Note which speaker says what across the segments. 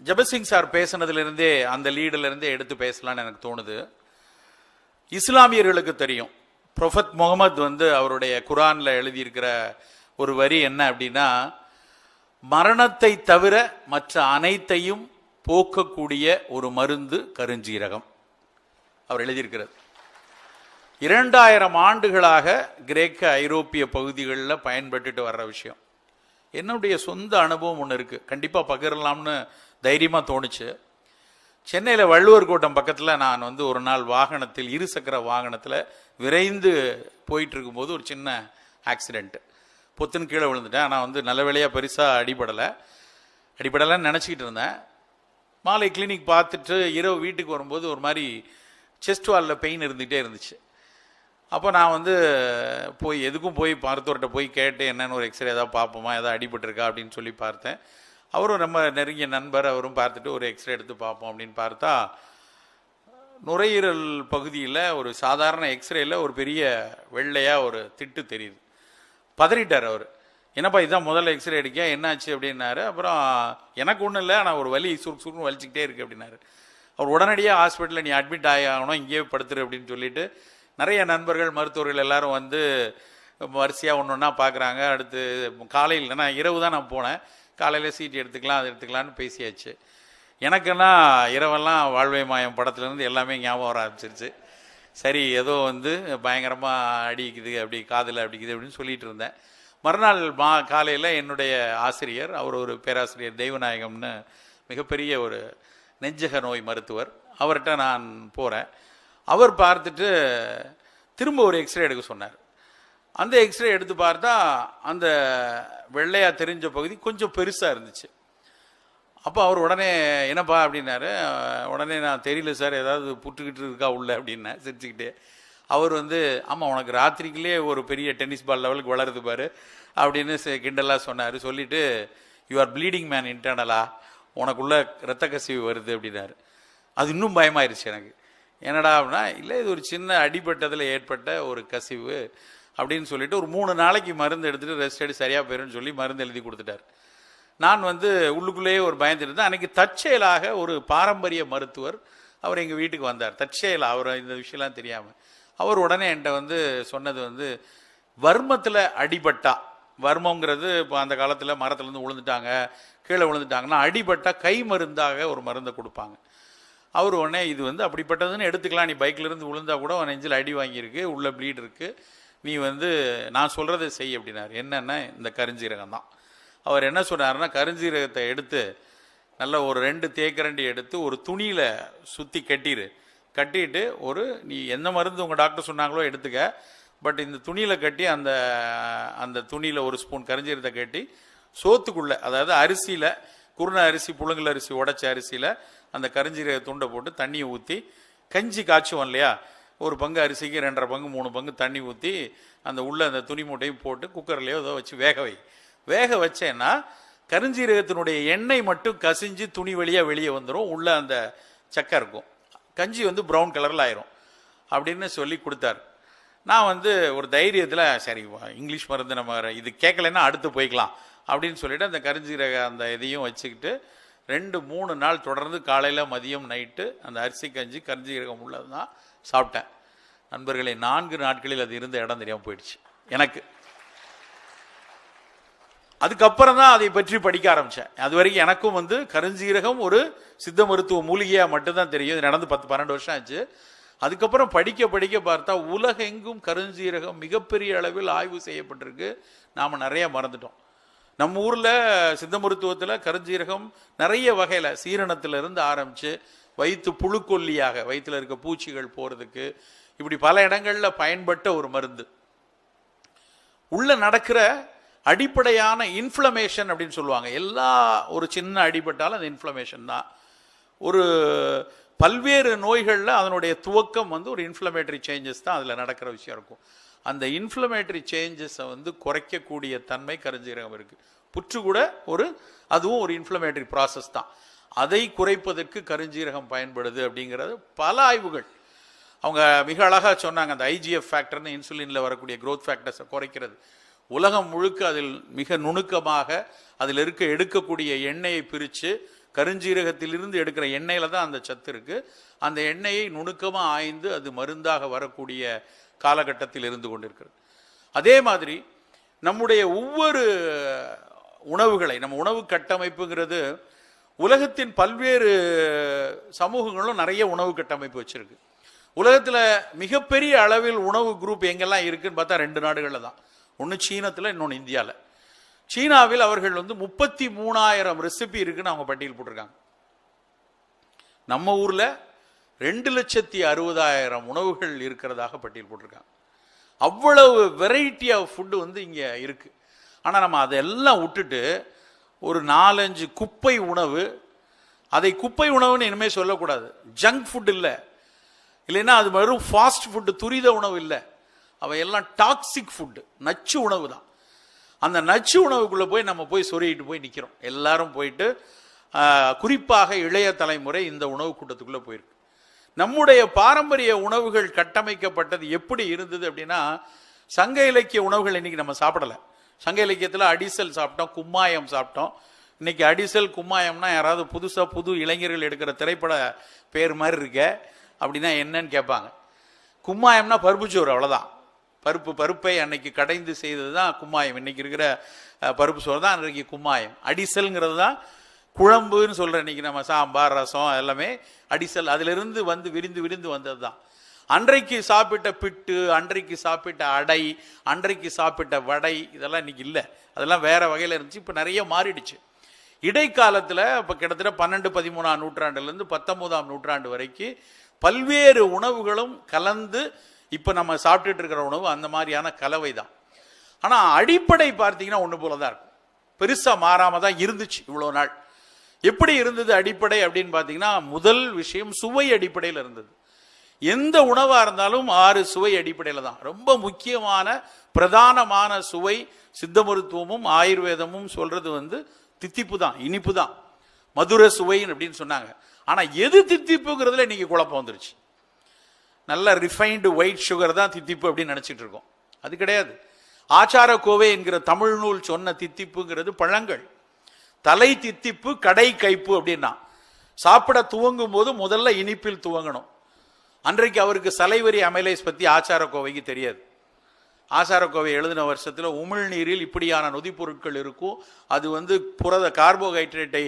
Speaker 1: Jabasingh sir பேசினதுலேருந்தே அந்த லீடிலிருந்தே எடுத்து பேசலான்னு எனக்கு தோணுது. இஸ்லாமியர்களுக்கு தெரியும், ப்ரொஃபத் முகமது அவருடைய குரானில் எழுதியிருக்கிற ஒரு வரி என்ன அப்படின்னா, மரணத்தை தவிர மற்ற அனைத்தையும் போக்கக்கூடிய ஒரு மருந்து கருஞ்சீரகம். அவர் எழுதியிருக்கிறது 2000 ஆண்டுகளாக கிரேக்க ஐரோப்பிய பகுதிகளில் பயன்பட்டுட்டு வர்ற விஷயம். என்னுடைய சொந்த அனுபவம் ஒன்று இருக்குது, கண்டிப்பாக பகிரலாம்னு தைரியமாக தோணுச்சு. சென்னையில் வள்ளுவர் கோட்டம் பக்கத்தில் நான் ஒரு நாள் வாகனத்தில், இருசக்கர வாகனத்தில் விரைந்து போயிட்டு இருக்கும்போது ஒரு சின்ன ஆக்சிடெண்ட்டு, பொத்துன்னு கீழே விழுந்துட்டேன். ஆனால் நல்ல வேலையாக பெருசாக அடிபடலைன்னு நினச்சிக்கிட்டு இருந்தேன். மாலை கிளினிக் பார்த்துட்டு இரவு வீட்டுக்கு வரும்போது ஒரு மாதிரி செஸ்ட் வாலில் பெயின் இருந்துகிட்டே இருந்துச்சு. அப்போ நான் எதுக்கும் போய் மருத்துவர்கிட்ட போய் கேட்டு என்னென்னு ஒரு எக்ஸ்ரே ஏதாவது பார்ப்போமா, ஏதாவது அடிபட்டிருக்கா அப்படின்னு சொல்லி பார்த்தேன். அவரும் நம்ம நெருங்கிய நண்பர், அவரும் பார்த்துட்டு ஒரு எக்ஸ்ரே எடுத்து பார்ப்போம் அப்படின்னு பார்த்தா, நுரையீரல் பகுதியில் ஒரு சாதாரண எக்ஸ்ரேயில் ஒரு பெரிய வெள்ளையாக ஒரு திட்டு தெரியுது. பதறிட்டார் அவர். என்னப்பா இதுதான் முதல்ல எக்ஸ்ரே எடுக்க, என்னாச்சு அப்படின்னாரு. அப்புறம் எனக்கு ஒன்றும் இல்லை, ஆனால் ஒரு வலி சுருக்குன்னு வலிச்சிக்கிட்டே இருக்குது அப்படின்னாரு. அவர் உடனடியாக ஹாஸ்பிட்டலில் நீ அட்மிட் ஆகணும், இங்கேயே படுத்துரு அப்படின்னு சொல்லிட்டு நிறைய நண்பர்கள் மருத்துவர்கள் எல்லாரும் வரிசையாக ஒன்று ஒன்றா பார்க்குறாங்க. அடுத்து காலையில், நான் இரவு தான் நான் போனேன், காலையில் சீட்டு எடுத்துக்கலாம் அது எடுத்துக்கலான்னு பேசியாச்சு. எனக்கெல்லாம் இரவெல்லாம் வாழ்வை மாயம் படத்துலேருந்து எல்லாமே ஞாபகம் வர ஆரம்பிச்சிருச்சு. சரி, ஏதோ பயங்கரமாக அடிக்குது, அப்படி காதில் அடிக்குது அப்படின்னு சொல்லிட்டு இருந்தேன். மறுநாள் காலையில் என்னுடைய ஆசிரியர், அவர் ஒரு பேராசிரியர் தெய்வநாயகம்னு மிகப்பெரிய ஒரு நெஞ்சக நோய் மருத்துவர், அவர்கிட்ட நான் போகிறேன். அவர் பார்த்துட்டு திரும்ப ஒரு எக்ஸ்ரே எடுக்க சொன்னார். அந்த எக்ஸ்ரே எடுத்து பார்த்தா அந்த வெள்ளையாக தெரிஞ்ச பகுதி கொஞ்சம் பெருசாக இருந்துச்சு. அப்போ அவர் உடனே என்னப்பா அப்படின்னாரு. உடனே நான் தெரியல சார், ஏதாவது புட்டுக்கிட்டு இருக்கா உள்ள அப்படின்னேன் சிரிச்சுக்கிட்டே. அவர் ஆமாம் உனக்கு ராத்திரிக்குள்ளே ஒரு பெரிய டென்னிஸ் பால் லெவலுக்கு வளருது பாரு அப்படின்னு கிண்டலாக சொன்னார். சொல்லிவிட்டு யூ ஆர் ப்ளீடிங் மேன் இன்டர்னலா, உனக்குள்ள இரத்த கசிவு வருது அப்படின்னாரு. அது இன்னும் பயமாயிருச்சு எனக்கு. என்னடா அப்படின்னா, இல்லை இது ஒரு சின்ன அடிபட்டதில் ஏற்பட்ட ஒரு கசிவு அப்படின்னு சொல்லிட்டு ஒரு 3 நாளைக்கு மருந்து எடுத்துகிட்டு ரெஸ்ட் எடுத்து சரியாக போயிடும்னு சொல்லி மருந்து எழுதி கொடுத்துட்டார். நான் உள்ளுக்குள்ளேயே ஒரு பயந்துட்டு இருந்தேன். அன்றைக்கி தற்செயலாக ஒரு பாரம்பரிய மருத்துவர் அவர் எங்கள் வீட்டுக்கு வந்தார். தற்செயலாக, அவர் இந்த விஷயம்லாம் தெரியாமல். அவர் உடனே என்கிட்ட சொன்னது வர்மத்தில் அடிபட்டா, வர்மங்கிறது இப்போ அந்த காலத்தில் மரத்துலேருந்து விழுந்துட்டாங்க, கீழே விழுந்துட்டாங்கன்னா அடிபட்டா கை மருந்தாக ஒரு மருந்தை கொடுப்பாங்க. அவர் உடனே இது அப்படிப்பட்டதுன்னு எடுத்துக்கலாம், நீ பைக்கிலேருந்து விழுந்தா கூட நெஞ்சில் அடி வாங்கியிருக்கு, உள்ள ப்ளீட் இருக்குது, நீ நான் சொல்கிறத செய் அப்படின்னாரு. என்னென்னா இந்த கருஞ்சீரகம் தான். அவர் என்ன சொன்னார்னா, கருஞ்சீரகத்தை எடுத்து நல்லா ஒரு 2 தேக்கரண்டி எடுத்து ஒரு துணியில் சுற்றி கட்டிட்டு நீ எந்த மருந்து உங்கள் டாக்டர் சொன்னாங்களோ எடுத்துக்க, பட் இந்த துணியில் கட்டி அந்த துணியில் ஒரு ஸ்பூன் கருஞ்சீரகத்தை கட்டி சோத்துக்குள்ளே, அதாவது அரிசியில், குருணை அரிசி, புழுங்கல் அரிசி உடைச்ச அரிசியில் அந்த கருஞ்சீரக துண்டை போட்டு தண்ணியை ஊற்றி, கஞ்சி காய்ச்சுவோம் இல்லையா, ஒரு பங்கு அரிசிக்கு 2.5 பங்கு 3 பங்கு தண்ணி ஊற்றி அந்த துணி மூட்டையும் போட்டு குக்கர்லேயோ ஏதோ வச்சு வேக வச்சேன்னா கருஞ்சீரகத்தினுடைய எண்ணெய் மட்டும் கசிஞ்சு துணி வழியாக வெளியே வந்துடும், உள்ள அந்த சக்கை இருக்கும், கஞ்சி ப்ரௌன் கலரில் ஆயிரும் அப்படின்னு சொல்லி கொடுத்தார். நான் ஒரு தைரியத்தில் சரி இங்கிலீஷ் மருந்து நம்ம இது கேட்கலைன்னா அடுத்து போய்க்கலாம் அப்படின்னு சொல்லிட்டு அந்த கருஞ்சீரக அந்த இதையும் வச்சுக்கிட்டு 2-3 நாள் தொடர்ந்து காலையில் மதியம் நைட்டு அந்த அரிசி கஞ்சி கருஞ்சீரகம் உள்ளது தான் சாப்பிட்டேன். நண்பர்களே, 4 நாட்களில் அது இருந்த இடம் தெரியாமல் போயிடுச்சு எனக்கு. அதுக்கப்புறம் தான் அதை பற்றி படிக்க ஆரம்பித்தேன். அது வரைக்கும் எனக்கும் கருஞ்சீரகம் ஒரு சித்த மருத்துவ மூலிகையாக மட்டும்தான் தெரியும். இது நடந்து 10-12 வருஷம் ஆச்சு. அதுக்கப்புறம் படிக்க பார்த்தா உலகெங்கும் கருஞ்சீரகம் மிகப்பெரிய அளவில் ஆய்வு செய்யப்பட்டிருக்கு. நாம் நிறைய மறந்துட்டோம். நம்ம ஊரில் சித்த மருத்துவத்தில் கருஞ்சீரகம் நிறைய வகையில், சீரணத்திலிருந்து ஆரம்பித்து வயிற்று புழுக்கொல்லியாக, வயிற்றில் இருக்க பூச்சிகள் போகிறதுக்கு, இப்படி பல இடங்களில் பயன்பட்ட ஒரு மருந்து. உள்ள நடக்கிற அடிப்படையான இன்ஃப்ளமேஷன் அப்படின்னு சொல்லுவாங்க. ஒரு சின்ன அடிபட்டாலும் அது இன்ஃப்ளமேஷன் தான். ஒரு பல்வேறு நோய்களில் அதனுடைய துவக்கம் ஒரு இன்ஃப்ளமேட்டரி சேஞ்சஸ் தான் அதில் நடக்கிற விஷயம் இருக்கும். அந்த இன்ஃப்ளமேட்டரி சேஞ்சஸை குறைக்கக்கூடிய தன்மை கருஞ்சீரகம் இருக்குது. புற்று கூட அதுவும் ஒரு இன்ஃப்ளமேட்டரி ப்ராசஸ் தான். அதை குறைப்பதற்கு கருஞ்சீரகம் பயன்படுது அப்படிங்கிறது பல ஆய்வுகள். அவங்க மிக அழகாக சொன்னாங்க, அந்த ஐஜிஎஃப் ஃபேக்டர்னு இன்சுலினில் வரக்கூடிய க்ரோத் ஃபேக்டர்ஸை குறைக்கிறது. உலகம் முழுக்க அதில் மிக நுணுக்கமாக அதில் எடுக்கக்கூடிய எண்ணெயை பிரித்து கருஞ்சீரகத்திலிருந்து எடுக்கிற எண்ணெயில தான் அந்த சத்து இருக்கு. அந்த எண்ணெயை நுணுக்கமாக ஆய்ந்து அது மருந்தாக வரக்கூடிய காலகட்டத்தில் இருந்து கொண்டிருக்கிறது. அதே மாதிரி நம்முடைய ஒவ்வொரு உணவுகளை, நம்ம உணவு கட்டமைப்புங்கிறது உலகத்தின் பல்வேறு சமூகங்களும் நிறைய உணவு கட்டமைப்பு வச்சிருக்கு. உலகத்தில் மிகப்பெரிய அளவில் உணவு குரூப் எங்கெல்லாம் இருக்குன்னு பார்த்தா 2 நாடுகளில் தான். ஒன்று சீனத்தில், இன்னொன்று இந்தியாவில். சீனாவில் அவர்கள் 33,000 ரெசிபி இருக்குன்னு அவங்க பட்டியல் போட்டிருக்காங்க. நம்ம ஊரில் 2,60,000 உணவுகள் இருக்கிறதாக பட்டியல் போட்டிருக்காங்க. அவ்வளவு வெரைட்டி ஆஃப் ஃபுட்டு இங்கே இருக்கு. ஆனால் நம்ம அதெல்லாம் விட்டுட்டு ஒரு 4-5 குப்பை உணவு, அதை குப்பை உணவுன்னு இனிமேல் சொல்லக்கூடாது. ஜங்க் ஃபுட் இல்லை, இல்லைன்னா அது வெறும் ஃபாஸ்ட் ஃபுட்டு, துரித உணவு இல்லை. அவையெல்லாம் டாக்ஸிக் ஃபுட்டு, நச்சு உணவு தான். அந்த நச்சு உணவுக்குள்ளே போய் நம்ம போய் சொருகிட்டு போய் நிற்கிறோம். எல்லாரும் போயிட்டு, குறிப்பாக இளைய தலைமுறை இந்த உணவு கூட்டத்துக்குள்ளே போயிருக்கு. நம்முடைய பாரம்பரிய உணவுகள் கட்டமைக்கப்பட்டது எப்படி இருந்தது அப்படின்னா, சங்க இலக்கிய உணவுகள் இன்னைக்கு நம்ம சாப்பிடலை. சங்க இலக்கியத்தில் அடிசல் சாப்பிட்டோம், கும்மாயம் சாப்பிட்டோம். இன்னைக்கு அடிசல் கும்மாயம்னா யாராவது புது இளைஞர்கள் எடுக்கிற திரைப்பட பேர் மாதிரி இருக்க, அப்படின்னா என்னன்னு கேட்பாங்க. கும்மாயம்னா பருப்புச்சோறு, அவ்வளோதான். பருப்பை அன்னைக்கு கடைந்து செய்தது தான் கும்மாயம். இன்னைக்கு இருக்கிற பருப்பு சோறு தான் அன்றைக்கு கும்மாயம். அடிசல்ங்கிறது தான் குழம்புன்னு சொல்கிற இன்னைக்கு நம்ம சாம்பார், ரசம் எல்லாமே அடிசல். அதிலிருந்து விரிந்து விரிந்து வந்தது தான். அன்றைக்கு சாப்பிட்ட பிட்டு, அன்றைக்கு சாப்பிட்ட அடை, அன்றைக்கு சாப்பிட்ட வடை, இதெல்லாம் இன்னைக்கு இல்லை. அதெல்லாம் வேற வகையில் இருந்துச்சு. இப்போ நிறைய மாறிடுச்சு. இடைக்காலத்தில் இப்போ கிட்டத்தட்ட 12-13ஆம் நூற்றாண்டுலேருந்து 19ஆம் நூற்றாண்டு வரைக்கும் பல்வேறு உணவுகளும் கலந்து இப்போ நம்ம சாப்பிட்டுட்டு இருக்கிற உணவு அந்த மாதிரியான கலவை தான். ஆனால் அடிப்படை பார்த்தீங்கன்னா ஒன்று போல தான் இருக்கும். பெருசாக மாறாமல் தான் இருந்துச்சு இவ்வளோ நாள். எப்படி இருந்தது அடிப்படை அப்படின்னு பார்த்தீங்கன்னா, முதல் விஷயம் சுவை அடிப்படையில் இருந்தது. எந்த உணவாக இருந்தாலும் 6 சுவை அடிப்படையில் தான். ரொம்ப முக்கியமான பிரதானமான சுவை சித்த மருத்துவமும் ஆயுர்வேதமும் சொல்றது தித்திப்பு தான், இனிப்பு தான், மதுர சுவை அப்படின்னு சொன்னாங்க. ஆனால் எது தித்திப்புங்கிறதுல இன்னைக்கு குழப்பம் வந்துருச்சு. நல்ல ரிஃபைன்டு ஒயிட் சுகர் தான் தித்திப்பு அப்படின்னு நினைச்சிட்டு இருக்கோம். அது கிடையாது. ஆச்சார கோவை என்கிற தமிழ் நூல் சொன்ன தித்திப்புங்கிறது பழங்கள். தலை தித்திப்பு, கடை கைப்பு அப்படின்னா சாப்பிட துவங்கும் போது முதல்ல இனிப்பில் துவங்கணும். அன்றைக்கு அவருக்கு சலைவரி அமைலேஸ் பத்தி ஆச்சார கோவைக்கு தெரியாது. ஆச்சார கோவை எழுதின வருஷத்துல உமிழ்நீரில் இப்படியான நொதிப்பொருட்கள் இருக்கும், அது புரத கார்போஹைட்ரேட்டை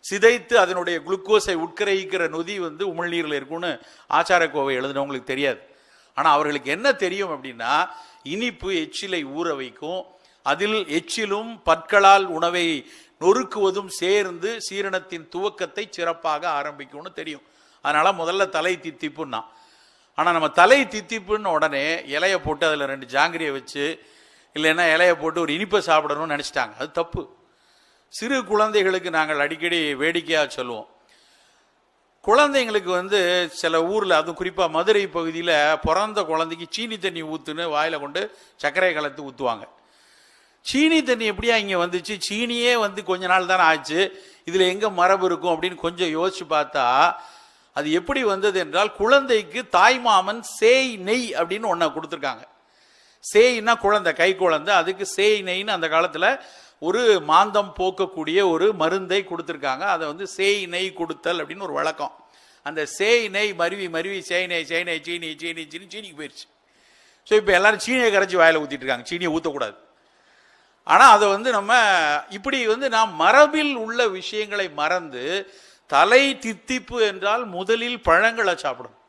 Speaker 1: சிதைத்து அதனுடைய குளுக்கோஸை உட்கரைக்கிற நொதி உமிழ்நீரில் இருக்கும்னு ஆச்சார கோவை எழுதினவங்களுக்கு தெரியாது. ஆனா அவர்களுக்கு என்ன தெரியும் அப்படின்னா, இனிப்பு எச்சிலை ஊற வைக்கும், அதில் எச்சிலும் பற்களால் உணவை நொறுக்குவதும் சேர்ந்து சீரணத்தின் துவக்கத்தை சிறப்பாக ஆரம்பிக்கும்னு தெரியும். அதனால முதல்ல தலை தித்திப்புன்னா. ஆனா நம்ம தலை தித்திப்புன்னு உடனே இலையை போட்டு அதுல 2 ஜாங்கிரியை வச்சு, இல்லைன்னா இலையை போட்டு ஒரு இனிப்பை சாப்பிடணும்னு நினைச்சிட்டாங்க. அது தப்பு. சிறு குழந்தைகளுக்கு நாங்கள் அடிக்கடி வேடிக்கையாக சொல்லுவோம், குழந்தைங்களுக்கு சில ஊர்ல, அதுவும் குறிப்பா மதுரை பகுதியில பிறந்த குழந்தைக்கு சீனி தண்ணி ஊத்துன்னு வாயில கொண்டு சர்க்கரை கலந்து ஊத்துவாங்க. சீனி தண்ணி எப்படியா இங்க வந்துச்சு? சீனியே கொஞ்ச நாள் தானே ஆச்சு, இதுல எங்க மரபு இருக்கும் அப்படின்னு கொஞ்சம் யோசிச்சு பார்த்தா, அது எப்படி வந்தது என்றால், குழந்தைக்கு தாய்மாமன் சேய் நெய் அப்படின்னு ஒன்ன கொடுத்துருக்காங்க. சேய்னா குழந்தை, கை குழந்தை, அதுக்கு சேய் நெய்ன்னு அந்த காலத்துல ஒரு மாந்தம் போக்கக்கூடிய ஒரு மருந்தை கொடுத்துருக்காங்க. அதை சேய் நெய் கொடுத்தல் அப்படின்னு ஒரு வழக்கம். அந்த சேய் நெய் மருவி சேய் நெய் சீனிக்கு போயிடுச்சு. ஸோ இப்போ எல்லாரும் சீனியை கரைச்சி வாயில ஊத்திட்டு இருக்காங்க. சீனியை ஊற்றக்கூடாது. ஆனால் அதை நம்ம இப்படி நாம் மரபில் உள்ள விஷயங்களை மறந்து, தலை தித்திப்பு என்றால் முதலில் பழங்களை சாப்பிடணும்.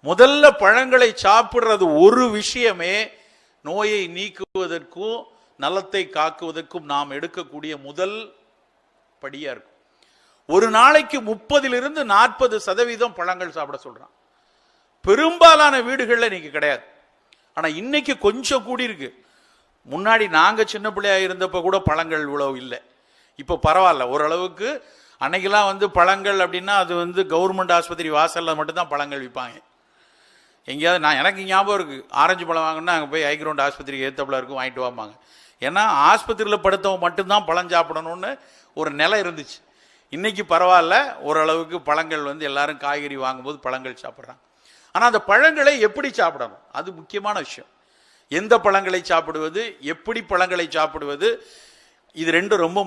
Speaker 1: முதல்ல பழங்களை சாப்பிடுறது ஒரு விஷயமே நோயை நீக்குவதற்கும் நலத்தை காக்குவதற்கும் நாம் எடுக்கக்கூடிய முதல் படியா இருக்கும். ஒரு நாளைக்கு 30-40% பழங்கள் சாப்பிட சொல்றான். பெரும்பாலான வீடுகள்ல இன்னைக்கு கிடையாது. ஆனா இன்னைக்கு கொஞ்சம் கூடி இருக்கு. முன்னாடி நாங்க சின்ன பிள்ளையா இருந்தப்ப கூட பழங்கள் இவ்வளவு இல்லை. இப்ப பரவாயில்ல ஓரளவுக்கு. அன்னைக்கெல்லாம் பழங்கள் அப்படின்னா அது கவர்மெண்ட் ஆஸ்பத்திரி வாசல்ல மட்டும்தான் பழங்கள் விற்பாங்க. எங்கேயாவது எனக்கு ஞாபகம் இருக்கு, ஆரஞ்சு பழம் வாங்கினா அங்கே போய் ஹைகிரவுண்ட் ஆஸ்பத்திரிக்கு ஏத்தப்பல இருக்கும், வாங்கிட்டு வாங்க. ஏன்னா ஆஸ்பத்திரியில் படுத்தவங்க மட்டும்தான் பழம் சாப்பிடணும்னு ஒரு நிலை இருந்துச்சு. இன்னைக்கு பரவாயில்ல, ஓரளவுக்கு பழங்கள் எல்லாரும் காய்கறி வாங்கும்போது பழங்கள் சாப்பிட்றாங்க. ஆனால் அந்த பழங்களை எப்படி சாப்பிடணும், அது முக்கியமான விஷயம். எந்த பழங்களை சாப்பிடுவது, எப்படி பழங்களை சாப்பிடுவது, இது ரெண்டும் ரொம்ப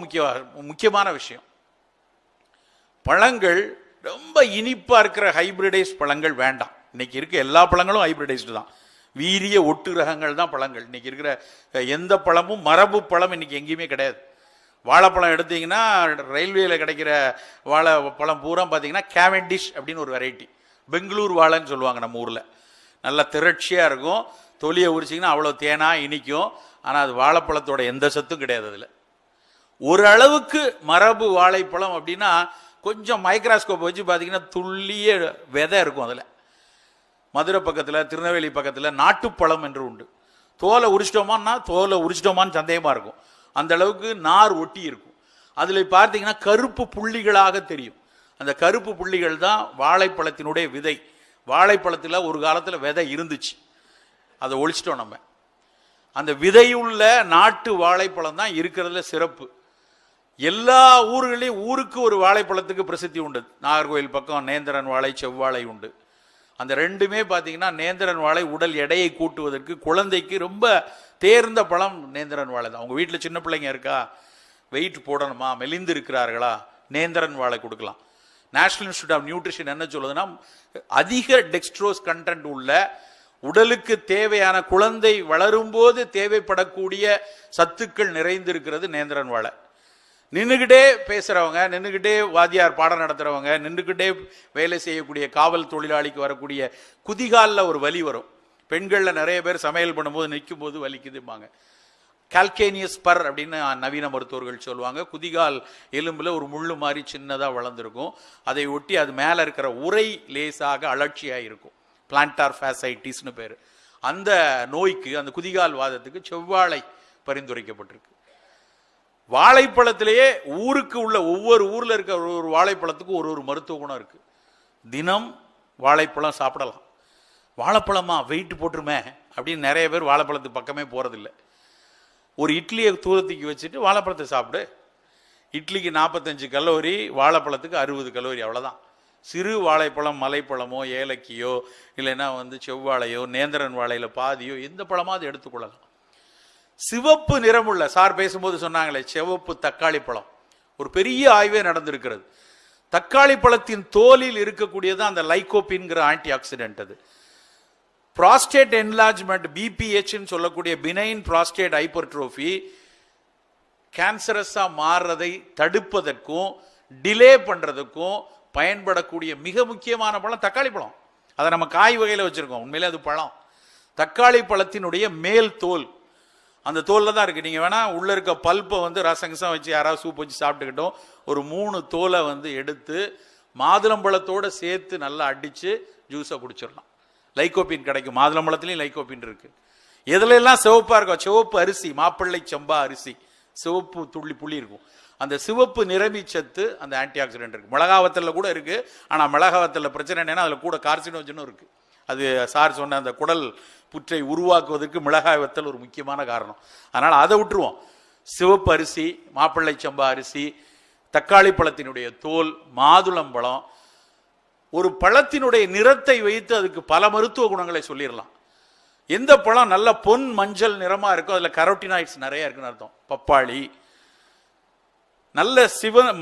Speaker 1: முக்கியமான விஷயம். பழங்கள் ரொம்ப இனிப்பா இருக்கிற ஹைபிரிடைஸ் பழங்கள் வேண்டாம். இன்னைக்கு இருக்க எல்லா பழங்களும் ஹைபிரிடைஸ்டு தான். வீரிய ஒட்டு ரகங்கள் தான் பழங்கள். இன்னைக்கு இருக்கிற எந்த பழமும் மரபு பழம் இன்னைக்கு எங்கேயுமே கிடையாது. வாழைப்பழம் எடுத்தீங்கன்னா ரயில்வேல கிடைக்கிற வாழைப்பழம் பூரா பார்த்தீங்கன்னா கேவெண்டிஷ் அப்படின்னு ஒரு வெரைட்டி, பெங்களூர் வாழைன்னு சொல்லுவாங்க நம்ம ஊரில். நல்லா திரட்சியாக இருக்கும், தொலியை உரிச்சிங்கன்னா அவ்வளோ தேனா இனிக்கும். ஆனால் அது வாழைப்பழத்தோட எந்த சத்தும் கிடையாது. அதில் ஓரளவுக்கு மரபு வாழைப்பழம் அப்படின்னா கொஞ்சம் மைக்ராஸ்கோப் வச்சு பார்த்தீங்கன்னா துள்ளிய விதை இருக்கும். அதில் மதுரை பக்கத்தில் திருநெல்வேலி பக்கத்தில் நாட்டுப்பழம் என்று உண்டு. தோலை உரிச்சிட்டோமான்னு சந்தேகமாக இருக்கும். அந்த அளவுக்கு நார் ஒட்டி இருக்கும். அதில் பார்த்தீங்கன்னா கருப்பு புள்ளிகளாக தெரியும். அந்த கருப்பு புள்ளிகள் தான் வாழைப்பழத்தினுடைய விதை. வாழைப்பழத்தில் ஒரு காலத்தில் விதை இருந்துச்சு, அதை ஒழிச்சிட்டோம் நம்ம. அந்த விதையுள்ள நாட்டு வாழைப்பழம் தான் இருக்கிறதுல சிறப்பு. எல்லா ஊர்களையும் ஊருக்கு ஒரு வாழைப்பழத்துக்கு பிரசித்தி உண்டு. நாகர்கோவில் பக்கம் நேந்திரன் வாழை, செவ்வாழை உண்டு. அந்த ரெண்டுமே பார்த்தீங்கன்னா நேந்திரன் வாழை உடல் எடையை கூட்டுவதற்கு, குழந்தைக்கு ரொம்ப தேர்ந்த பழம் நேந்திரன் வாழை தான். அவங்க வீட்டில் சின்ன பிள்ளைங்க இருக்கா, வெயிட் போடணுமா, மெலிந்து இருக்கிறார்களா, நேந்திரன் வாழை கொடுக்கலாம். நேஷனல் இன்ஸ்டியூட் ஆஃப் நியூட்ரிஷன் என்ன சொல்லுதுன்னா, அதிக டெக்ஸ்ட்ரோஸ் கண்டென்ட் உள்ள உடலுக்கு தேவையான, குழந்தை வளரும் போது தேவைப்படக்கூடிய சத்துக்கள் நிறைந்திருக்கிறது நேந்திரன் வாழை. நின்றுகிட்டே பேசுறவங்க, நின்றுகிட்டே வாத்தியார் பாடம் நடத்துறவங்க, நின்றுகிட்டே வேலை செய்யக்கூடிய காவல் தொழிலாளிக்கு வரக்கூடிய குதிகாலில் ஒரு வலி வரும். பெண்களில் நிறைய பேர் சமையல் பண்ணும்போது நிற்கும் போது வலிக்குதும்பாங்க. கால்கேனியஸ் பர் அப்படின்னு நவீன மருத்துவர்கள் சொல்லுவாங்க. குதிகால் எலும்புல ஒரு முள்ளு மாதிரி சின்னதாக வளர்ந்துருக்கும். அதை ஒட்டி அது மேலே இருக்கிற உரை லேசாக அலட்சியாக இருக்கும். பிளான்டார் ஃபேசைட்டிஸ்னு பேர். அந்த நோய்க்கு, அந்த குதிகால் வாதத்துக்கு செவ்வாழை பரிந்துரைக்கப்பட்டிருக்கு. வாழைப்பழத்திலேயே ஊருக்கு உள்ள ஒவ்வொரு ஊரில் இருக்க ஒரு வாழைப்பழத்துக்கும் ஒரு மருத்துவ குணம் இருக்கு. தினம் வாழைப்பழம் சாப்பிடலாம். வாழைப்பழமா வெயிட் போட்டுருமே அப்படின்னு நிறைய பேர் வாழைப்பழத்துக்கு பக்கமே போறதில்லை. ஒரு இட்லியை தூரத்துக்கு வச்சுட்டு வாழைப்பழத்தை சாப்பிடு. இட்லிக்கு 45 கலோரி, வாழைப்பழத்துக்கு 60 கலோரி, அவ்வளோதான். சிறு வாழைப்பழம், மலைப்பழமோ, ஏலக்கியோ, இல்லைன்னா செவ்வாழையோ, நேந்திரன் வாழையில பாதியோ, எந்த பழமாவது எடுத்துக்கொள்ளலாம். சிவப்பு நிறமுள்ள, சார் பேசும்போது சொன்னாங்களே சிவப்பு தக்காளி பழம், ஒரு பெரிய ஆய்வே நடந்திருக்கிறது. தக்காளி பழத்தின் தோலில் இருக்கக்கூடியதான் அந்த லைகோபின்கிற ஆன்டி ஆக்சிடென்ட். அது புராஸ்டேட் என்லார்ஜ்மெண்ட், பிபிஹெச் சொல்லக்கூடிய பினைன் புராஸ்டேட் ஹைப்பர்ட்ரோஃபி, கேன்சரஸா மாறுறதை தடுப்பதற்கும் டிலே பண்றதுக்கும் பயன்படக்கூடிய மிக முக்கியமான பழம் தக்காளி பழம். அதை நம்ம காய் வகையில் வச்சிருக்கோம், உண்மையிலே அது பழம். தக்காளி பழத்தினுடைய மேல் தோல், அந்த தோலில் தான் இருக்குது. நீங்கள் வேணால் உள்ளே இருக்க பல்ப்பை ரசங்கசம் வச்சு யாராவது சூப் வச்சு சாப்பிட்டுக்கிட்டோம். ஒரு 3 தோலை எடுத்து மாதுளம்பழத்தோடு சேர்த்து நல்லா அடித்து ஜூஸை குடிச்சிடலாம். லைகோபின் கிடைக்கும். மாதுளம்பழத்துலேயும் லைகோபின் இருக்குது. எதுல எல்லாம் சிவப்பாக இருக்கும், சிவப்பு அரிசி, மாப்பிள்ளை சம்பா அரிசி, சிவப்பு துள்ளி புள்ளி இருக்கும். அந்த சிவப்பு நிறமி சத்து அந்த ஆன்டி ஆக்சிடென்ட் இருக்குது. மிளகாவத்தலில் கூட இருக்குது. ஆனால் மிளகாவத்தலில் பிரச்சனை என்னன்னா அதில் கூட கார்சினோஜனும் இருக்குது. அது சார் சொன்ன அந்த குடல் புற்றை உருவாக்குவதற்கு மிளகாய் வத்தல் ஒரு முக்கியமான காரணம். அதனால் அதை விட்டுருவோம். சிவப்பு அரிசி, மாப்பிள்ளை சம்பா அரிசி, தக்காளி பழத்தினுடைய தோல், மாதுளம்பழம், ஒரு பழத்தினுடைய நிறத்தை வைத்து அதுக்கு பல மருத்துவ குணங்களை சொல்லிடலாம். எந்த பழம் நல்ல பொன் மஞ்சள் நிறமா இருக்கோ அதில் கரோட்டினாய்ட்ஸ் நிறைய இருக்குன்னு அர்த்தம். பப்பாளி நல்ல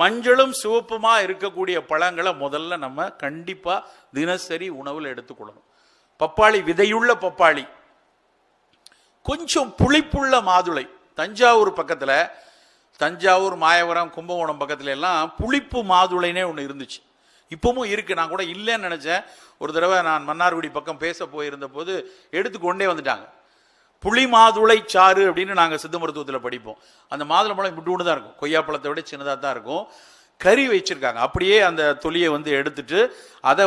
Speaker 1: மஞ்சளும் சிவப்புமா இருக்கக்கூடிய பழங்களை முதல்ல நம்ம கண்டிப்பா தினசரி உணவில் எடுத்துக்கொள்ளணும். பப்பாளி, விதையுள்ள பப்பாளி, கொஞ்சம் புளிப்புள்ள மாதுளை. தஞ்சாவூர் பக்கத்துல, தஞ்சாவூர், மாயவரம், கும்பகோணம் பக்கத்துல எல்லாம் புளிப்பு மாதுளைனே ஒன்று இருந்துச்சு. இப்பவும் இருக்கு. நான் கூட இல்லைன்னு நினைச்சேன். ஒரு தடவை நான் மன்னார்குடி பக்கம் பேச போயிருந்த போது எடுத்துக்கொண்டே வந்துட்டாங்க. புளி மாதுளை சாறு அப்படின்னு நாங்கள் சித்த மருத்துவத்தில் படிப்போம். அந்த மாதுளம்பழம் இப்படி தான் இருக்கும், கொய்யாப்பழத்தை விட சின்னதாக தான் இருக்கும். கறி வச்சிருக்காங்க. அப்படியே அந்த தொலியை எடுத்துட்டு அதை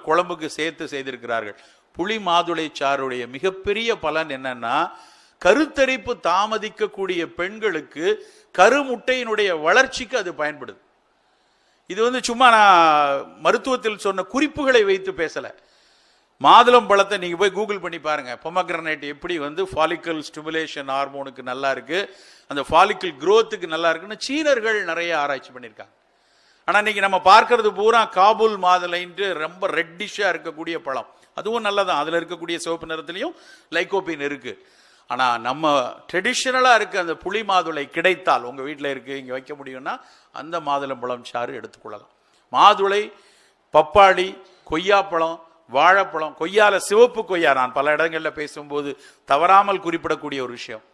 Speaker 1: குழம்புக்கு சேர்த்து செய்திருக்கிறார்கள். புளி மாதுளை சாறுடைய மிகப்பெரிய பலன் என்னன்னா, கருத்தரிப்பு தாமதிக்கக்கூடிய பெண்களுக்கு கருமுட்டையினுடைய வளர்ச்சிக்கு அது பயன்படுது. இது சும்மா நான் மருத்துவத்தில் சொன்ன குறிப்புகளை வைத்து பேசல. மாதுளம் பழத்தை நீங்க போய் கூகுள் பண்ணி பாருங்க. பொமக்ரனேட் எப்படி ஃபாலிக்கல் ஸ்டிமுலேஷன் ஹார்மோனுக்கு நல்லா இருக்கு, அந்த ஃபாலிக்கல் growthக்கு நல்லா இருக்குன்னு சீனர்கள் நிறைய ஆராய்ச்சி பண்ணியிருக்காங்க. ஆனா இன்னைக்கு நம்ம பார்க்கறது பூரா காபூல் மாதுளைன்ட்டு ரொம்ப ரெட்டிஷா இருக்கக்கூடிய பழம். அதுவும் நல்லதான். அதுல இருக்கக்கூடிய சிவப்பு நிறத்திலையும் லைகோபின் இருக்கு. ஆனால் நம்ம ட்ரெடிஷ்னலாக இருக்க அந்த புளி மாதுளை கிடைத்தால் உங்கள் வீட்டில் இருக்குது இங்கே வைக்க முடியும்னா அந்த மாதுளம்பழம் சாறு எடுத்துக்கொள்ளலாம். மாதுளை, பப்பாளி, கொய்யாப்பழம், வாழைப்பழம், கொய்யால சிவப்பு கொய்யா நான் பல இடங்களில் பேசும்போது தவறாமல் குறிப்பிடக்கூடிய ஒரு விஷயம்.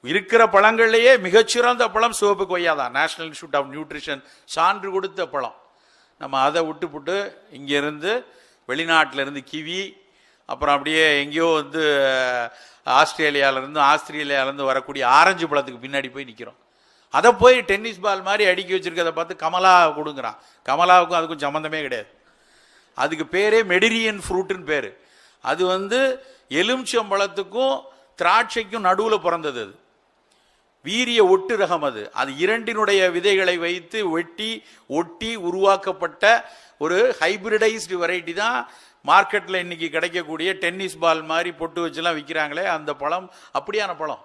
Speaker 1: இருக்கிற பழங்கள்லேயே மிகச்சிறந்த பழம் சிவப்பு கொய்யா தான். நேஷனல் இன்ஸ்டியூட் ஆஃப் நியூட்ரிஷன் சான்று கொடுத்த பழம். நம்ம அதை விட்டுப்புட்டு இங்கேருந்து வெளிநாட்டிலேருந்து கிவி, அப்புறம் அப்படியே எங்கேயோ வந்து ஆஸ்திரேலியாவிலேருந்து வரக்கூடிய ஆரஞ்சு பழத்துக்கு பின்னாடி போய் நிற்கிறோம். அதை போய் டென்னிஸ் பால் மாதிரி அடுக்கி வச்சிருக்கிறத பார்த்து கமலா கொடுங்குறான். கமலாவுக்கும் அதுக்கும் சம்மந்தமே கிடையாது. அதுக்கு பேரே மெடிரியன் ஃப்ரூட்டுன்னு பேர். அது வந்து எலுமிச்சம்பழத்துக்கும் திராட்சைக்கும் நடுவில் பிறந்தது. அது வீரிய ஒட்டு ரகம். அது இரண்டினுடைய விதைகளை வைத்து வெட்டி ஒட்டி உருவாக்கப்பட்ட ஒரு ஹைபிரிடைஸ்டு வெரைட்டி தான் மார்க்கெட்டில் இன்னைக்கு கிடைக்கக்கூடிய டென்னிஸ் பால் மாதிரி பொட்டு வச்சுலாம் விற்கிறாங்களே அந்த பழம். அப்படியான பழம்.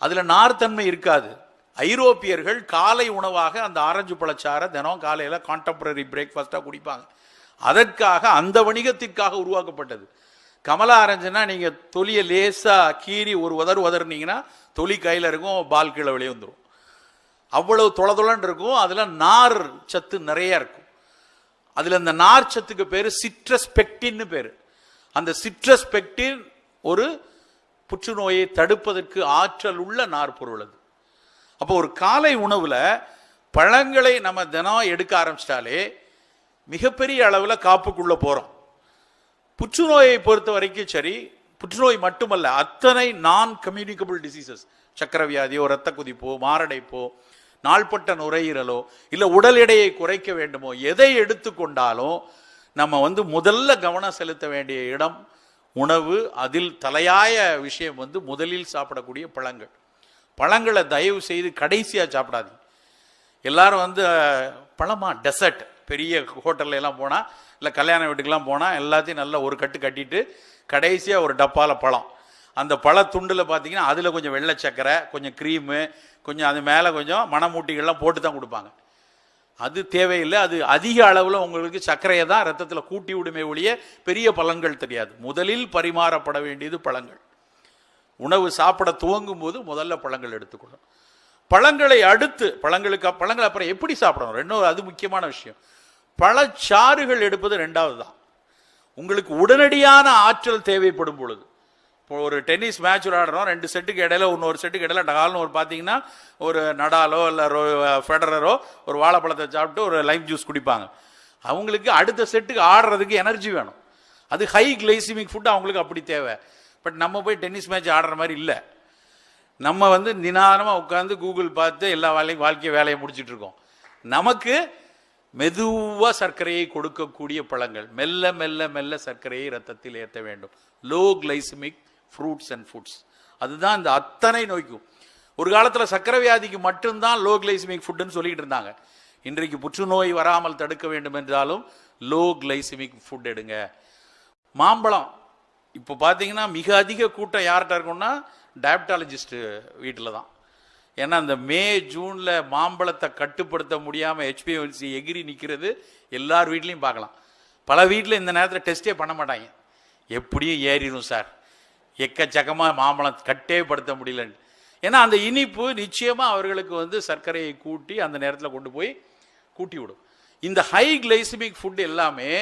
Speaker 1: அதில் நார்த்தன்மை இருக்காது. ஐரோப்பியர்கள் காலை உணவாக அந்த ஆரஞ்சு பழச்சாரை தினம் காலையில் கான்டெம்பரரி பிரேக்ஃபாஸ்ட்டாக குடிப்பாங்க. அதற்காக அந்த வணிகத்திற்காக உருவாக்கப்பட்டது. கமலா ஆரஞ்சுன்னா நீங்கள் தொலியை லேசாக கீறி ஒரு உதறினீங்கன்னா தொலி கையில் இருக்கும், பால் கீழே வெளியே வந்துடும். அவ்வளவு தொளதொளன்னு இருக்கும். அதில் நார் சத்து நிறைய இருக்கும். அதில் அந்த நார் சத்துக்கு பேர் சிட்ரஸ் பெக்டின்னு பேர். அந்த சிட்ரஸ் பெக்டின் ஒரு புற்றுநோயை தடுப்பதற்கு ஆற்றல் உள்ள நார் பொருள் அது. அப்போ ஒரு காலை உணவுல பழங்களை நம்ம தினம் எடுக்க ஆரம்பிச்சிட்டாலே மிகப்பெரிய அளவில் காப்புக்குள்ள போறோம். புற்றுநோயை பொறுத்த வரைக்கும் சரி, புற்றுநோய் மட்டுமல்ல, அத்தனை நான் கம்யூனிகபிள் டிசீசஸ், சக்கரை வியாதியோ, ரத்த குதிப்போ, மாரடைப்போ, நாள்பட்ட நுரையீரலோ, இல்லை உடல் எடையை குறைக்க வேண்டுமோ, எதை எடுத்துக்கொண்டாலும் நம்ம வந்து முதல்ல கவனம் செலுத்த வேண்டிய இடம் உணவு. அதில் தலையாய விஷயம் வந்து முதலில் சாப்பிடக்கூடிய பழங்கள். பழங்களை தயவு செய்து கடைசியாக சாப்பிடாதீங்க. எல்லாரும் வந்து பழமா டெசர்ட், பெரிய ஹோட்டல்ல எல்லாம் போனால், இல்லை கல்யாண வீட்டுக்கெல்லாம் போனால் எல்லாத்தையும் நல்லா ஒரு கட்டு கட்டிட்டு கடைசியாக ஒரு டப்பால பழம். அந்த பழ துண்டில் பார்த்தீங்கன்னா அதில் கொஞ்சம் வெள்ளை சக்கரை, கொஞ்சம் க்ரீமு, கொஞ்சம் அது மேலே கொஞ்சம் மணமூட்டிகள்லாம் போட்டு தான் கொடுப்பாங்க. அது தேவையில்லை. அது அதிக அளவில் உங்களுக்கு சர்க்கரையை தான் ரத்தத்தில் கூட்டி விடுமே ஒழிய பெரிய பலன்கள் தெரியாது. முதலில் பரிமாறப்பட வேண்டியது பழங்கள். உணவு சாப்பிட துவங்கும் போது முதல்ல பழங்கள் எடுத்துக்கொள்ளும். பழங்களை அடுத்து பழங்கள் அப்புறம் எப்படி சாப்பிடணும், ரெண்டும் அது முக்கியமான விஷயம். பழச்சாறுகள் எடுப்பது ரெண்டாவது தான். உங்களுக்கு உடனடியான ஆற்றல் தேவைப்படும் பொழுது, இப்போ ஒரு டென்னிஸ் மேட்ச் விளையாடுறோம், 2 செட்டுக்கு இடையில இன்னொரு செட்டுக்கு இடையில டகால்னு ஒரு பார்த்தீங்கன்னா ஒரு நடாலோ இல்லை ஃபெடரரோ ஒரு வாழைப்பழத்தை சாப்பிட்டு ஒரு லைம் ஜூஸ் குடிப்பாங்க. அவங்களுக்கு அடுத்த செட்டுக்கு ஆடுறதுக்கு எனர்ஜி வேணும். அது ஹை கிளைசிமிக் ஃபுட் அவங்களுக்கு அப்படி தேவை. பட் நம்ம போய் டென்னிஸ் மேட்ச் ஆடுற மாதிரி இல்லை. நம்ம வந்து நிதானமாக உட்காந்து கூகுள் பார்த்து எல்லா வேலையை முடிச்சுட்டு இருக்கோம். நமக்கு மெதுவாக சர்க்கரையை கொடுக்கக்கூடிய பழங்கள், மெல்ல மெல்ல மெல்ல சர்க்கரையை ரத்தத்தில் ஏற்ற வேண்டும். Low glycaemic fruits and foods. அதுதான் இந்த அத்தனை நோய்க்கும். ஒரு காலத்தில் சர்க்கரை வியாதிக்கு மட்டும்தான் லோ கிளைசிமிக் ஃபுட்டுன்னு சொல்லிட்டு இருந்தாங்க. இன்றைக்கு புற்றுநோய் வராமல் தடுக்க வேண்டும் என்றாலும் லோ கிளைசிமிக் ஃபுட் எடுங்க. மாம்பழம் இப்போ பார்த்தீங்கன்னா மிக அதிக கூட்டம் யார்கிட்ட இருக்கும்னா டயபெட்டாலஜிஸ்ட் வீட்டில் தான். ஏன்னா இந்த மே ஜூனில் மாம்பழத்தை கட்டுப்படுத்த முடியாமல் HbA1c எகிரி நிற்கிறது எல்லார் வீட்லையும் பார்க்கலாம். பல வீட்டில் இந்த நேரத்தில் டெஸ்ட்டே பண்ண மாட்டாங்க. எப்படியும் ஏறிடும் சார், எக்கச்சக்கமாக மாம்பழம் கட்டே படுத்த முடியலன்னு. ஏன்னா அந்த இனிப்பு நிச்சயமாக அவர்களுக்கு வந்து சர்க்கரையை கூட்டி அந்த நேரத்தில் கொண்டு போய் கூட்டி விடும். இந்த ஹை கிளைசிமிக் ஃபுட் எல்லாமே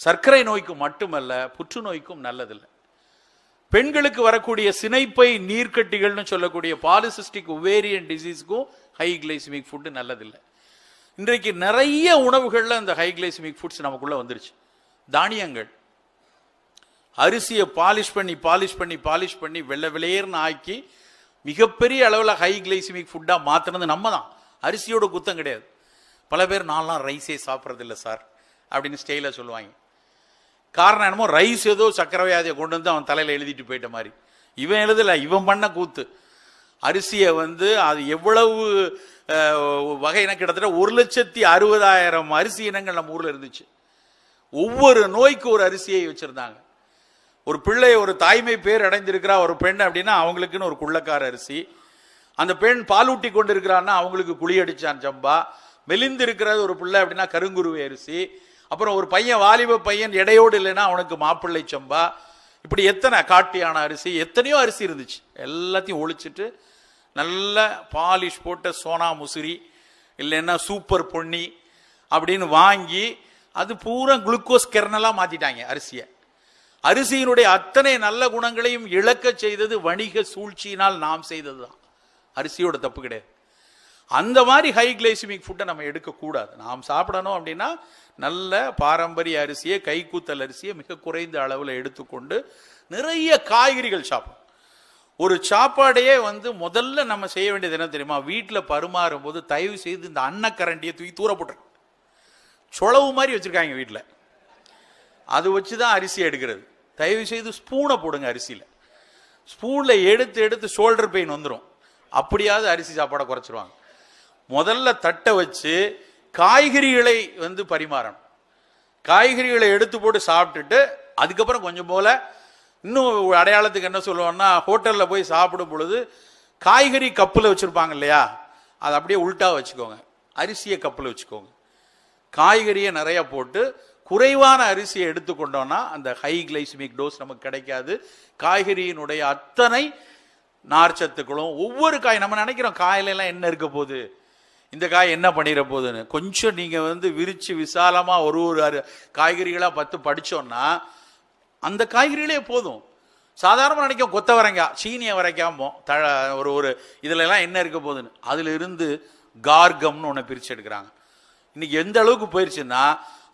Speaker 1: சர்க்கரை நோய்க்கு மட்டுமல்ல புற்றுநோய்க்கும் நல்லதில்லை. பெண்களுக்கு வரக்கூடிய சினைப்பை நீர்க்கட்டிகள்னு சொல்லக்கூடிய பாலிசிஸ்டிக் ஒவேரியன் டிசீஸ்க்கும் ஹை கிளைசிமிக் ஃபுட்டு நல்லதில்லை. இன்றைக்கு நிறைய உணவுகளில் இந்த ஹை கிளைசிமிக் ஃபுட்ஸ் நமக்குள்ள வந்துருச்சு. தானியங்கள், அரிசியை பாலிஷ் பண்ணி வெள்ளை வெளியேர்னு ஆக்கி மிகப்பெரிய அளவில் ஹை கிளைசிமிக் ஃபுட்டாக மாற்றினது நம்ம தான். அரிசியோட குத்தம் கிடையாது. பல பேர் நான்லாம் ரைஸே சாப்பிட்றதில்லை சார் அப்படின்னு ஸ்டைலாக சொல்லுவாங்க. காரணம் என்னமோ ரைஸ் ஏதோ சக்கரை வியாதியை கொண்டு வந்து அவன் தலையில் எழுதிட்டு போயிட்ட மாதிரி. இவன் எழுதலை, இவன் பண்ண கூத்து. அரிசியை வந்து அது எவ்வளவு வகையின கிட்டத்தட்ட 1,60,000 அரிசி இனங்கள் நம்ம ஊரில் இருந்துச்சு. ஒவ்வொரு நோய்க்கு ஒரு அரிசியை வச்சுருந்தாங்க. ஒரு பிள்ளை ஒரு தாய்மை பேர் அடைந்திருக்கிறா ஒரு பெண் அப்படின்னா அவங்களுக்குன்னு ஒரு குள்ளக்கார அரிசி. அந்த பெண் பாலூட்டி கொண்டு இருக்கிறான்னா அவங்களுக்கு குழியடிச்சான் சம்பா. மெலிந்து இருக்கிறது ஒரு பிள்ளை அப்படின்னா கருங்குருவை அரிசி. அப்புறம் ஒரு பையன் வாலிப பையன் எடையோடு இல்லைன்னா அவனுக்கு மாப்பிள்ளை சம்பா. இப்படி எத்தனை காட்டியான அரிசி, எத்தனையோ அரிசி இருந்துச்சு. எல்லாத்தையும் ஒழிச்சிட்டு நல்ல பாலிஷ் போட்ட சோனா முசிறி இல்லைன்னா சூப்பர் பொன்னி அப்படின்னு வாங்கி அது பூரா குளுக்கோஸ் கெர்னலா மாத்திட்டாங்க அரிசியை. அரிசியினுடைய அத்தனை நல்ல குணங்களையும் இழக்க செய்தது வணிக சூழ்ச்சியினால் நாம் செய்ததுதான். அரிசியோட தப்பு கிடையாது. அந்த மாதிரி ஹை கிளைசிமிக் ஃபுட்டை நம்ம எடுக்கக்கூடாது. நாம் சாப்பிடணும் அப்படின்னா நல்ல பாரம்பரிய அரிசியை, கைக்கூத்தல் அரிசியை மிக குறைந்த அளவில் எடுத்துக்கொண்டு நிறைய காய்கறிகள் சாப்பிடும். ஒரு சாப்பாடையே முதல்ல நம்ம செய்ய வேண்டியது என்ன தெரியுமா? வீட்டில் பருமாறும் போது தயவு செய்து இந்த அன்னக்கரண்டியை தூக்கி தூர போட்டுருங்க. சொளவு மாதிரி வச்சிருக்காங்க வீட்டில், அது வச்சுதான் அரிசி எடுக்கிறது. தயவு செய்து ஸ்பூனை போடுங்க அரிசியில். ஸ்பூன்ல எடுத்து எடுத்து ஷோல்டர் பெயின் வந்துடும். அப்படியாவது அரிசி சாப்பாடை குறைச்சிருவாங்க. முதல்ல தட்டை வச்சு காய்கறிகளை பரிமாறணும். காய்கறிகளை எடுத்து போட்டு சாப்பிட்டுட்டு அதுக்கப்புறம் கொஞ்சம் போல இன்னும் அடையாளத்துக்கு என்ன சொல்லுவோம்னா, ஹோட்டலில் போய் சாப்பிடும் பொழுது காய்கறி கப்பில் வச்சுருப்பாங்க இல்லையா, அதை அப்படியே உல்ட்டா வச்சுக்கோங்க. அரிசியை கப்பில் வச்சுக்கோங்க. காய்கறியை நிறைய போட்டு குறைவான அரிசியை எடுத்துக்கொண்டோம்னா அந்த ஹை கிளைசிமிக் டோஸ் நமக்கு கிடைக்காது. காய்கறியினுடைய அத்தனை நார்ச்சத்துக்களும் ஒவ்வொரு காய், நம்ம நினைக்கிறோம் காயிலெல்லாம் என்ன இருக்க போகுது, இந்த காய் என்ன பண்ணிட போகுதுன்னு. கொஞ்சம் நீங்கள் விரிச்சு விசாலமா ஒரு காய்கறிகளாக பார்த்து படிச்சோம்னா அந்த காய்கறிகளே போதும். சாதாரணமாக நினைக்கும் கொத்தவரங்காய், சீனியை வரைக்காம ஒரு இதுல எல்லாம் என்ன இருக்க போகுதுன்னு. அதுல இருந்து கார்கம்னு ஒன்று பிரிச்சு எடுக்கிறாங்க. இன்னைக்கு எந்த அளவுக்கு போயிருச்சுன்னா,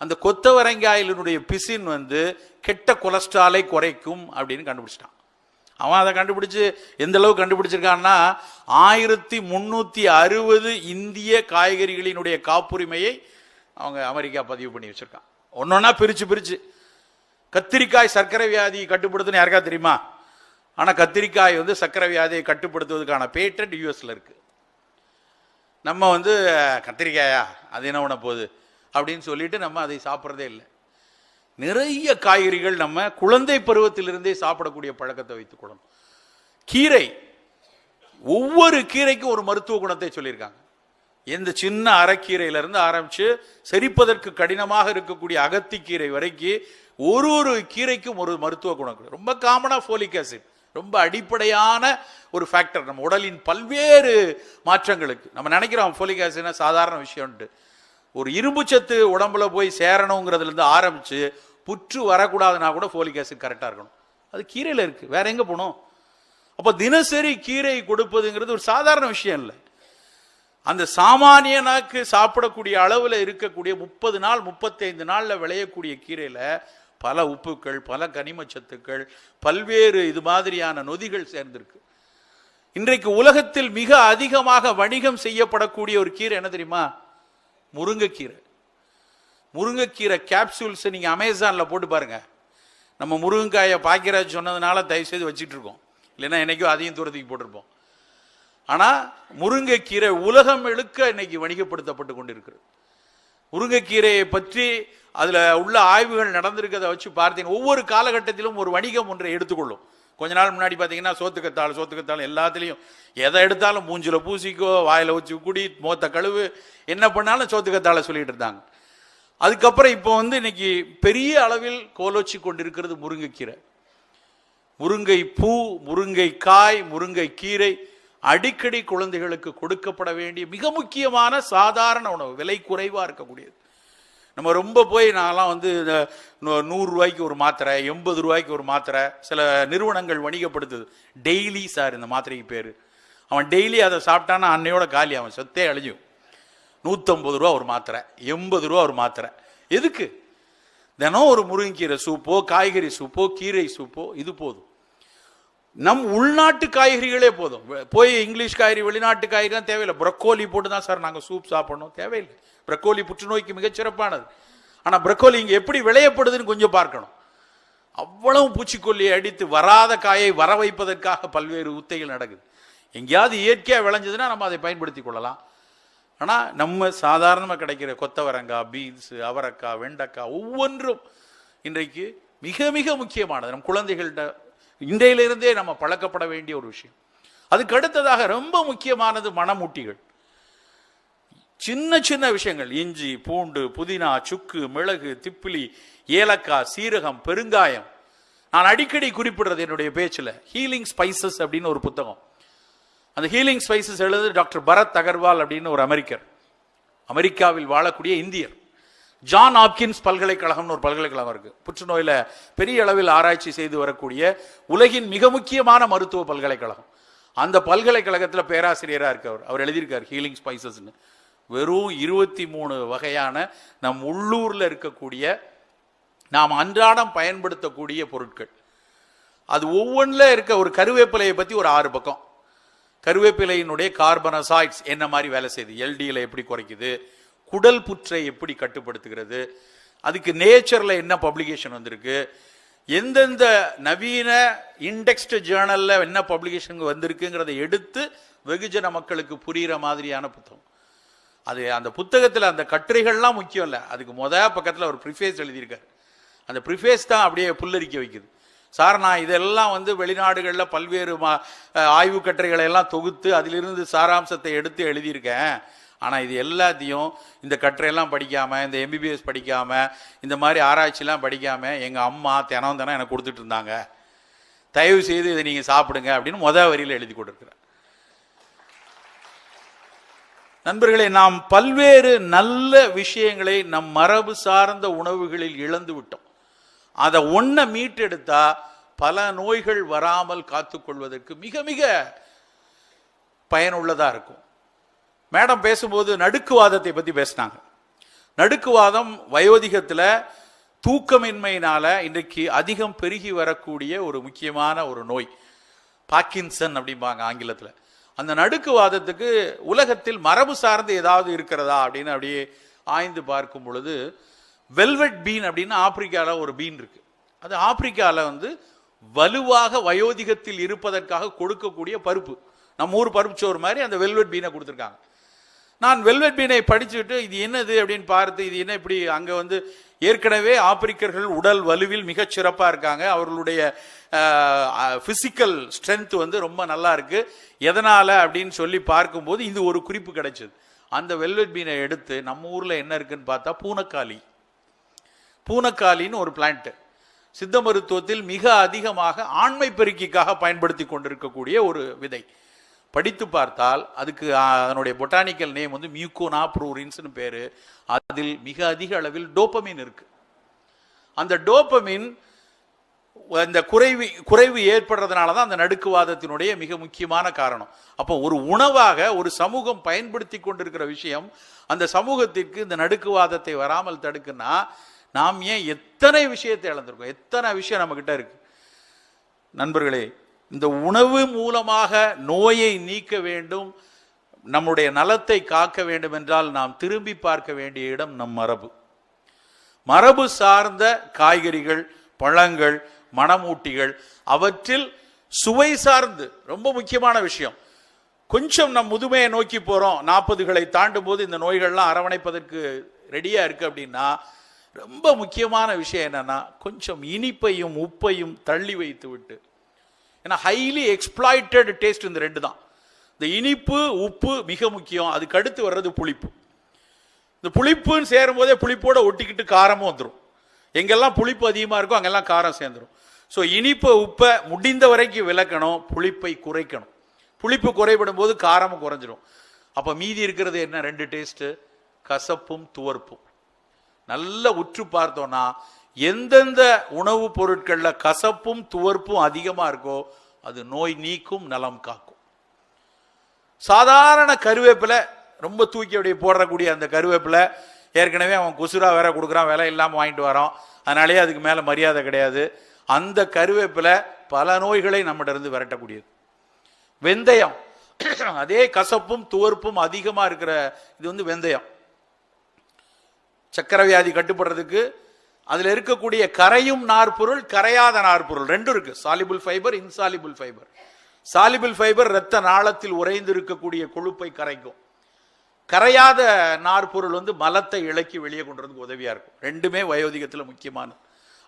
Speaker 1: அந்த கொத்தவரங்காயினுடைய பிசின் கெட்ட கொலஸ்ட்ராலை குறைக்கும் அப்படின்னு கண்டுபிடிச்சிட்டான். அவன் அதை கண்டுபிடிச்சு எந்த அளவுக்கு கண்டுபிடிச்சிருக்கான்னா, 1360 இந்திய காய்கறிகளினுடைய காப்புரிமையை அவங்க அமெரிக்கா பதிவு பண்ணி வச்சிருக்கான். ஒன்னொன்னா பிரிச்சு பிரிச்சு. கத்திரிக்காய் சர்க்கரை வியாதியை கட்டுப்படுத்துன்னு யாருக்கா தெரியுமா? ஆனா கத்திரிக்காய் சர்க்கரை வியாதியை கட்டுப்படுத்துவதற்கான பேட்டன்ட் யூஎஸ்ல இருக்கு. நம்ம கத்திரிக்காயா அது என்ன பண்ண போகுது அப்படின்னு சொல்லிட்டு நம்ம அதை சாப்பிட்றதே இல்லை. நிறைய காய்கறிகள் நம்ம குழந்தை பருவத்திலிருந்தே சாப்பிடக்கூடிய பழக்கத்தை வைத்துக் கொள்ளணும். கீரை, ஒவ்வொரு கீரைக்கும் ஒரு மருத்துவ குணத்தை சொல்லியிருக்காங்க. எந்த சின்ன அரைக்கீரையிலிருந்து ஆரம்பிச்சு செரிப்பதற்கு கடினமாக இருக்கக்கூடிய அகத்திக்கீரை வரைக்கும் ஒரு கீரைக்கும் ஒரு மருத்துவ குணம். ரொம்ப காமனா ஃபோலிக் ஆசிட், ரொம்ப அடிப்படையான ஒரு ஃபேக்டர் நம்ம உடலின் பல்வேறு மாற்றங்களுக்கு. நம்ம நினைக்கிறோம் ஃபோலிக் ஆசிட்னா சாதாரண விஷயம்ட்டு. ஒரு இரும்பு சத்து உடம்புல போய் சேரணுங்கிறதுல இருந்து ஆரம்பிச்சு புற்று வரக்கூடாதுன்னா கூட ஃபோலிக் ஆசிட் கரெக்டா இருக்கணும். அது கீரையில இருக்கு, வேற எங்க போகணும்? அப்ப தினசரி கீரை கொடுப்பதுங்கிறது ஒரு சாதாரண விஷயம் இல்லை. அந்த சாமானியனாக்கு சாப்பிடக்கூடிய அளவுல இருக்கக்கூடிய 30 நாள் 35 நாள்ல விளையக்கூடிய கீரையில பல உப்புக்கள், பல கனிம சத்துக்கள், பல்வேறு இது மாதிரியான நொதிகள் சேர்ந்திருக்கு. இன்றைக்கு உலகத்தில் மிக அதிகமாக வணிகம் செய்யப்படக்கூடிய ஒரு கீரை என்ன தெரியுமா? முருங்கைக்கீரை. முருங்கைக்கீரை கேப்சூல்ஸ் நீங்க அமேசான்ல போட்டு பாருங்க. நம்ம முருங்கைக்காயை பாக்கியராஜ் சொன்னதுனால தயவு செய்து வச்சுட்டு இருக்கோம், இல்லைன்னா என்னைக்கும் அதையும் தூரத்துக்கு போட்டிருப்போம். ஆனா முருங்கைக்கீரை உலகம் இழுக்க இன்னைக்கு வணிகப்படுத்தப்பட்டு கொண்டிருக்கிறது. முருங்கைக்கீரையை பற்றி அதுல உள்ள ஆய்வுகள் நடந்திருக்கிறத வச்சு பார்த்தீங்கன்னா ஒவ்வொரு காலகட்டத்திலும் ஒரு வணிகம் ஒன்றை எடுத்துக்கொள்ளும். கொஞ்ச நாள் முன்னாடி பார்த்தீங்கன்னா சோத்துக்கத்தாள் எல்லாத்துலேயும் எதை எடுத்தாலும் மூஞ்சில பூசிக்கோ, வாயில வச்சு குடி, மோத்த கழுவு, என்ன பண்ணாலும் சோத்துக்கத்தாழை சொல்லிட்டு இருந்தாங்க. அதுக்கப்புறம் இப்போ இன்னைக்கு பெரிய அளவில் கோலோச்சி கொண்டிருக்கிறது முருங்கைக்கீரை. முருங்கை பூ, முருங்கை காய், முருங்கை கீரை அடிக்கடி குழந்தைகளுக்கு கொடுக்கப்பட வேண்டிய மிக முக்கியமான சாதாரண உணவு, விலை குறைவா இருக்கக்கூடியது. நம்ம ரொம்ப போய் நான்லாம் 100 ரூபாய்க்கு ஒரு மாத்திரை, 80 ரூபாய்க்கு ஒரு மாத்திரை சில நிறுவனங்கள் வணிகப்படுத்துது. டெய்லி சார் இந்த மாத்திரைக்கு பேரு. அவன் டெய்லி அதை சாப்பிட்டான்னா அன்னையோட காலி, அவன் சொத்தே அழிஞ்சும். 150 ரூபா ஒரு மாத்திரை, 80 ரூபா ஒரு மாத்திரை. எதுக்கு? தினம் ஒரு முருங்கைக்கீரை சூப்போ, காய்கறி சூப்போ, கீரை சூப்போ, இது போதும். நம் உள்நாட்டு காய்கறிகளே போதும். போய் இங்கிலீஷ் காய்கறி, வெளிநாட்டு காய்கறிலாம் தேவையில்லை. ப்ரக்கோலி போட்டு தான் சார் நாங்கள் சூப் சாப்பிடணும், தேவையில்லை. ப்ரக்கோலி புற்றுநோய்க்கு மிகச்சிறப்பானது. ஆனால் ப்ரக்கோலி இங்கே எப்படி விளையப்படுதுன்னு கொஞ்சம் பார்க்கணும். அவ்வளவு பூச்சிக்கொல்லியை அடித்து வராத காயை வர வைப்பதற்காக பல்வேறு உத்தைகள் நடக்குது. எங்கேயாவது இயற்கையாக விளைஞ்சதுன்னா நம்ம அதை பயன்படுத்தி கொள்ளலாம். ஆனால் நம்ம சாதாரணமாக கிடைக்கிற கொத்தவரங்காய், பீன்ஸு, அவரைக்காய், வெண்டைக்காய் ஒவ்வொன்றும் இன்றைக்கு மிக மிக முக்கியமானது. நம் குழந்தைகள்கிட்ட இன்றையிலிருந்தே நம்ம பழக்கப்பட வேண்டிய ஒரு விஷயம். அதுக்கு அடுத்ததாக ரொம்ப முக்கியமானது மணமூட்டிகள். சின்ன சின்ன விஷயங்கள், இஞ்சி, பூண்டு, புதினா, சுக்கு, மிளகு, திப்பிலி, ஏலக்காய், சீரகம், பெருங்காயம், நான் அடிக்கடி குறிப்பிடுறது என்னுடைய பேச்சில் ஹீலிங் ஸ்பைசஸ் அப்படின்னு ஒரு புத்தகம். அந்த ஹீலிங் ஸ்பைசஸ் எழுது டாக்டர் பரத் அகர்வால் அப்படின்னு ஒரு அமெரிக்கர், அமெரிக்காவில் வாழக்கூடிய இந்தியர். ஜான் ஹாப்கின்ஸ் பல்கலைக்கழகம்னு ஒரு பல்கலைக்கழகம் இருக்கு, புற்றுநோயில பெரிய அளவில் ஆராய்ச்சி செய்து வரக்கூடிய உலகின் மிக முக்கியமான மருத்துவ பல்கலைக்கழகம். அந்த பல்கலைக்கழகத்தில் பேராசிரியராக இருக்கவர். அவர் எழுதியிருக்கார் ஹீலிங் ஸ்பைசஸ்ன்னு. வெறும் 23 வகையான நம் உள்ளூர்ல இருக்கக்கூடிய நாம் அன்றாடம் பயன்படுத்தக்கூடிய பொருட்கள். அது ஒவ்வொன்றில் இருக்க ஒரு கருவேப்பிலையை பத்தி ஒரு 6 பக்கம். கருவேப்பிலையினுடைய கார்பனசாய்ட்ஸ் என்ன மாதிரி வேலை செய்யுது, எல்டியில் எப்படி குறைக்குது, குடல் புற்றை எப்படி கட்டுப்படுத்துகிறது, அதுக்கு நேச்சர்ல என்ன பப்ளிகேஷன் வந்திருக்கு, எந்தெந்த நவீன இண்டெக்ஸ்டு ஜேர்னல்ல என்ன பப்ளிகேஷன் வந்திருக்குங்கிறத எடுத்து வெகுஜன மக்களுக்கு புரிகிற மாதிரியான புத்தகம். அது அந்த புத்தகத்தில் அந்த கட்டுரைகள்லாம் முக்கியம் இல்லை, அதுக்கு பக்கத்தில் ஒரு ப்ரிஃபேஸ் எழுதியிருக்காரு. அந்த ப்ரிஃபேஸ் தான் அப்படியே புல்லரிக்க வைக்குது. சார், நான் இதெல்லாம் வெளிநாடுகளில் பல்வேறு ஆய்வு கட்டுரைகளை எல்லாம் தொகுத்து அதிலிருந்து சாராம்சத்தை எடுத்து எழுதியிருக்கேன். ஆனால் இது எல்லாத்தையும் இந்த கட்டுரையெல்லாம் படிக்காமல், இந்த எம்பிபிஎஸ் படிக்காமல், இந்த மாதிரி ஆராய்ச்சிலாம் படிக்காமல் எங்கள் அம்மா தினம் எனக்கு கொடுத்துட்டு இருந்தாங்க. தயவு செய்து இதை நீங்கள் சாப்பிடுங்க அப்படின்னு வரியில் எழுதி கொடுக்குறேன். நண்பர்களே, நாம் பல்வேறு நல்ல விஷயங்களை நம் மரபு சார்ந்த உணவுகளில் இழந்து விட்டோம். அதை மீட்டெடுத்தா பல நோய்கள் வராமல் காத்துக்கொள்வதற்கு மிக மிக பயனுள்ளதாக இருக்கும். மேடம் பேசும்போது நடுக்குவாதத்தை பற்றி பேசினாங்க. நடுக்குவாதம் வயோதிகத்தில் தூக்கமின்மையினால இன்றைக்கு அதிகம் பெருகி வரக்கூடிய ஒரு முக்கியமான ஒரு நோய், பார்க்கின்சன் அப்படிம்பாங்க ஆங்கிலத்தில். அந்த நடுக்குவாதத்துக்கு உலகத்தில் மரபு சார்ந்து ஏதாவது இருக்கிறதா அப்படின்னு அப்படியே ஆய்ந்து பார்க்கும் பொழுது வெல்வெட் பீன் அப்படின்னு ஆப்பிரிக்காவில் ஒரு பீன் இருக்கு. அது ஆப்பிரிக்காவில் வலுவாக வயோதிகத்தில் இருப்பதற்காக கொடுக்கக்கூடிய பருப்பு, நம்ம ஊர் பருப்பு சோறு மாதிரி அந்த வெல்வெட் பீனை கொடுத்துருக்காங்க. நான் வெல்வெட் பீனை படிச்சுட்டு இது என்னது அப்படின்னு பார்த்து, இது என்ன இப்படி அங்கே ஏற்கனவே ஆப்பிரிக்கர்கள் உடல் வலுவில் மிகச் சிறப்பாக இருக்காங்க, அவர்களுடைய பிசிக்கல் ஸ்ட்ரென்த் ரொம்ப நல்லா இருக்கு, எதனால அப்படின்னு சொல்லி பார்க்கும்போது இது ஒரு குறிப்பு கிடைச்சது. அந்த வெல்வெட் பீனை எடுத்து நம்ம ஊரில் என்ன இருக்குன்னு பார்த்தா பூனக்காலின்னு ஒரு பிளான்ட் சித்த மருத்துவத்தில் மிக அதிகமாக ஆண்மை பெருக்கிக்காக பயன்படுத்தி கொண்டிருக்கக்கூடிய ஒரு விதை. படித்து பார்த்தால் அதுக்கு அதனுடைய பொட்டானிக்கல் நேம் மியூகோனா ப்ரூரின்ஸ்னு பேரு. அதில் மிக அதிக அளவில் டோபமின் இருக்கு. அந்த டோபமின் இந்த குறைவு ஏற்படுறதுனால தான் அந்த நடுக்குவாதத்தினுடைய மிக முக்கியமான காரணம். அப்போ ஒரு உணவாக ஒரு சமூகம் பயன்படுத்தி கொண்டிருக்கிற விஷயம் அந்த சமூகத்திற்கு இந்த நடுக்குவாதத்தை வராமல் தடுக்குன்னா நாம் ஏன் எத்தனை விஷயத்தை இழந்திருக்கோம், எத்தனை விஷயம் நம்ம கிட்ட இருக்கு. நண்பர்களே, இந்த உணவு மூலமாக நோயை நீக்க வேண்டும், நம்முடைய நலத்தை காக்க வேண்டும் என்றால் நாம் திரும்பி பார்க்க வேண்டிய இடம் நம் மரபு சார்ந்த காய்கறிகள், பழங்கள், மணமூட்டிகள், அவற்றில் சுவை சார்ந்து ரொம்ப முக்கியமான விஷயம். கொஞ்சம் நம் முதுமையை நோக்கி போறோம், 40களை தாண்டும் போது இந்த நோய்கள்லாம் அரவணைப்பதற்கு ரெடியா இருக்கு அப்படின்னா ரொம்ப முக்கியமான விஷயம் என்னன்னா கொஞ்சம் இனிப்பையும் உப்பையும் தள்ளி வைத்து விட்டு, ஏன்னா ஹைலி எக்ஸ்ப்ளாய்டட் டேஸ்ட் இந்த ரெண்டு தான். இந்த இனிப்பு உப்பு மிக முக்கியம், அதுக்கு அடுத்து வர்றது புளிப்பு. இந்த புளிப்புன்னு சேரும் போதே புளிப்போட ஒட்டிக்கிட்டு காரமும் வந்துடும். எங்கெல்லாம் புளிப்பு அதிகமாக இருக்கும் அங்கெல்லாம் காரம் சேர்ந்துடும். ஸோ இனிப்பை உப்பை முடிந்த வரைக்கும் விளக்கணும், புளிப்பை குறைக்கணும். புளிப்பு குறைபடும் போது காரமும் குறைஞ்சிடும். அப்போ மீதி இருக்கிறது என்ன? 2 டேஸ்ட்டு, கசப்பும் துவர்ப்பும். நல்லா உற்று பார்த்தோம்னா எந்தெந்த உணவுப் பொருட்களில் கசப்பும் துவர்ப்பும் அதிகமாக இருக்கோ அது நோய் நீக்கும், நலம் காக்கும். சாதாரண கருவேப்பிலை ரொம்ப தூக்கி அப்படியே போடக்கூடிய அந்த கருவேப்பிலை ஏற்கனவே அவன் குசுரா வேற கொடுக்குறான், விலை இல்லாமல் வாங்கிட்டு வரோம், அதனாலேயே அதுக்கு மேலே மரியாதை கிடையாது. அந்த கருவேப்பிலை பல நோய்களை நம்மகிட்ட இருந்து விரட்டக்கூடியது. வெந்தயம் அதே கசப்பும் துவர்ப்பும் அதிகமாக இருக்கிற இது வெந்தயம். சக்கரை வியாதி கட்டுப்படுறதுக்கு அதில் இருக்கக்கூடிய கரையும் நார்பொருள், கரையாத நார்பொருள் ரெண்டும் இருக்கு. Soluble fibre, insoluble fibre. Soluble fibre இரத்த நாளத்தில் உறைந்து இருக்கக்கூடிய கொழுப்பை கரைக்கும். கரையாத நார்பொருள் மலத்தை இழக்கி வெளியே கொண்டு வரதுக்கு உதவியா இருக்கும். ரெண்டுமே வயோதிகத்தில் முக்கியமானது.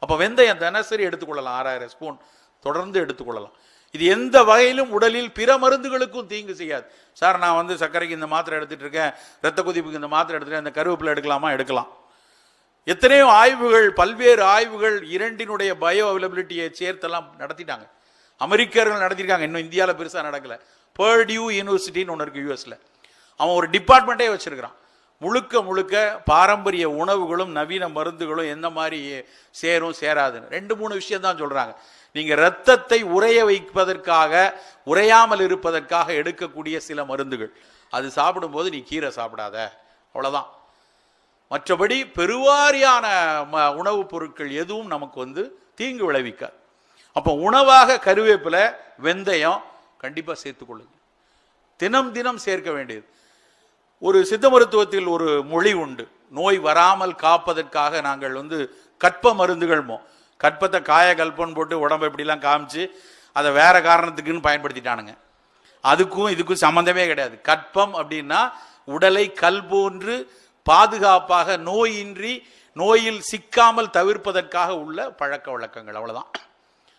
Speaker 1: அப்போ வெந்தயம் தினசரி எடுத்துக்கொள்ளலாம், 6000 ஸ்பூன் தொடர்ந்து எடுத்துக்கொள்ளலாம். இது எந்த வகையிலும் உடலில் பிற மருந்துகளுக்கும் தீங்கு செய்யாது. சார், நான் சர்க்கரைக்கு இந்த மாத்திரை எடுத்துட்டு இருக்கேன், ரத்த கொதிப்புக்கு இந்த மாத்திரை எடுத்துட்டேன், இந்த கருவேப்பிலை எடுக்கலாமா? எடுக்கலாம். எத்தனையோ ஆய்வுகள், பல்வேறு ஆய்வுகள் இரண்டினுடைய பயோ அவைலபிலிட்டியை சேர்த்தெல்லாம் நடத்திட்டாங்க. அமெரிக்கர்கள் நடத்திருக்காங்க, இன்னும் இந்தியாவில் பெருசாக நடக்கல. பர்டியூ யூனிவர்சிட்டின்னு ஒன்று இருக்கு யூஎஸ்ல. அவன் ஒரு டிபார்ட்மெண்ட்டே வச்சிருக்கிறான். முழுக்க முழுக்க பாரம்பரிய உணவுகளும் நவீன மருந்துகளும் எந்த மாதிரி சேரும் சேராதுன்னு 2-3 விஷயம் தான் சொல்றாங்க. நீங்க ரத்தத்தை உறைய வைப்பதற்காக, உறையாமல் இருப்பதற்காக எடுக்கக்கூடிய சில மருந்துகள், அது சாப்பிடும்போது நீ கீரை சாப்பிடாத, அவ்வளவுதான். மற்றபடி பெருவாரியான உணவுப் பொருட்கள் எதுவும் நமக்கு தீங்கு விளைவிக்காது. அப்போ உணவாக கருவேப்பிலை, வெந்தயம் கண்டிப்பா சேர்த்துக்கொள்ளுங்க. தினம் தினம் சேர்க்க வேண்டியது. ஒரு சித்த மருத்துவத்தில் ஒரு மொழி உண்டு, நோய் வராமல் காப்பதற்காக நாங்கள் கற்ப மருந்துகள், கற்பத்தை காய கல்பம் போட்டு உடம்பு எப்படிலாம் காமிச்சு அதை வேற காரணத்துக்குன்னு பயன்படுத்திட்டானுங்க. அதுக்கும் இதுக்கும் சம்பந்தமே கிடையாது. கற்பம் அப்படின்னா உடலை கல் போன்று பாதுகாப்பாக, நோயின்றி, நோயில் சிக்காமல் தவிர்ப்பதற்காக உள்ள பழக்க வழக்கங்கள், அவ்வளவுதான்.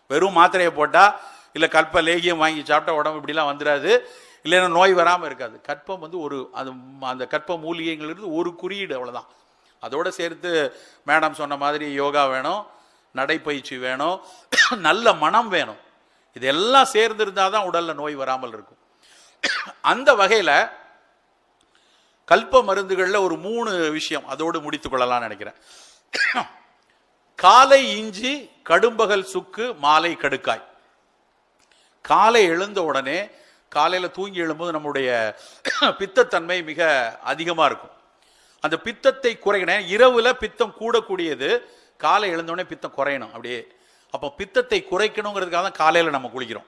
Speaker 1: வெறும் மாத்திரையை போட்டா இல்ல கற்ப லேகியம் வாங்கி சாப்பிட்டா உடம்பு இப்படிலாம் வந்துடாது, இல்லைன்னா நோய் வராமல் இருக்காது. கற்பம் அந்த கற்ப மூலிகைங்கிறது ஒரு குறியீடு, அவ்வளவுதான். அதோட சேர்த்து மேடம் சொன்ன மாதிரி யோகா வேணும், நடைப்பயிற்சி வேணும், நல்ல மனம் வேணும். இதெல்லாம் சேர்ந்து இருந்தாதான் உடல்ல நோய் வராமல் இருக்கும். அந்த வகையில கல்ப மருந்துகள்ல ஒரு 3 விஷயம் அதோடு முடித்துக் கொள்ளலாம் நினைக்கிறேன். காலை இஞ்சி, கடும்பகல் சுக்கு, மாலை கடுக்காய். காலை எழுந்த உடனே, காலையில தூங்கி எழும்போது நம்முடைய பித்தத்தன்மை மிக அதிகமா இருக்கும். அந்த பித்தத்தை குறைக்கணும். இரவுல பித்தம் கூடக்கூடியது, காலை எழுந்தோடனே பித்தம் குறையணும் அப்படியே. அப்போ பித்தத்தை குறைக்கணுங்கிறதுக்காக தான் காலையில நம்ம குளிக்கிறோம்.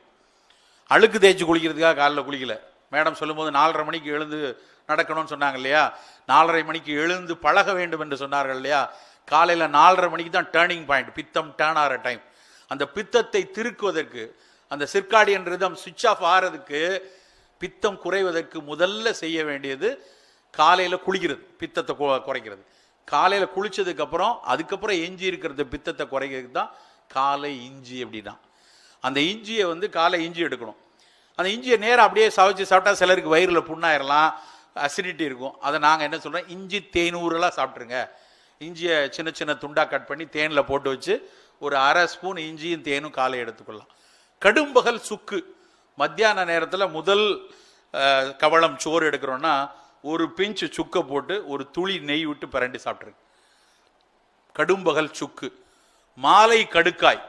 Speaker 1: அழுக்கு தேய்ச்சி குளிக்கிறதுக்காக காலையில் குளிக்கல. மேடம் சொல்லும்போது 4:30 மணிக்கு எழுந்து நடக்கணும்னு சொன்னாங்க இல்லையா, 4:30 மணிக்கு எழுந்து பழக வேண்டும் என்று சொன்னார்கள் இல்லையா. காலையில 4:30 மணிக்கு தான் டேர்னிங் பாயிண்ட், பித்தம் டேர்ன் ஆகிற டைம். அந்த பித்தத்தை திருக்குவதற்கு, அந்த சிர்காடியன் ரிதம் சுவிட்ச் ஆஃப் ஆகிறதுக்கு, பித்தம் குறைவதற்கு முதல்ல செய்ய வேண்டியது காலையில குளிக்கிறது, பித்தத்தை குறைக்கிறது. காலையில குளிச்சதுக்கு அப்புறம் அதுக்கப்புறம் எஞ்சி இருக்கிறது பித்தத்தை குறைக்கிறதுக்கு தான் காலை இஞ்சி. அப்படின்னா அந்த இஞ்சியை காலை இஞ்சி எடுக்கணும். அந்த இஞ்சியை நேரம் அப்படியே சவைச்சு சாப்பிட்டா சிலருக்கு வயிறுல புண்ணாயிரலாம், அசிடிட்டி இருக்கும். அதை நாங்கள் என்ன சொல்றோம், இஞ்சி தேனூரெல்லாம் சாப்பிட்ருங்க. இஞ்சியை சின்ன சின்ன துண்டா கட் பண்ணி தேனில் போட்டு வச்சு ஒரு 1/2 ஸ்பூன் இஞ்சியும் தேனும் காலை எடுத்துக்கொள்ளலாம். கடும்பகல் சுக்கு, மத்தியான நேரத்தில் முதல் கவளம் சோறு எடுக்கிறோன்னா ஒரு பிஞ்சு சுக்கை போட்டு ஒரு துளி நெய் விட்டு பிரண்டி சாப்பிட்ருக்கு. கடும்பகல் சுக்கு. மாலை கடுக்காய்,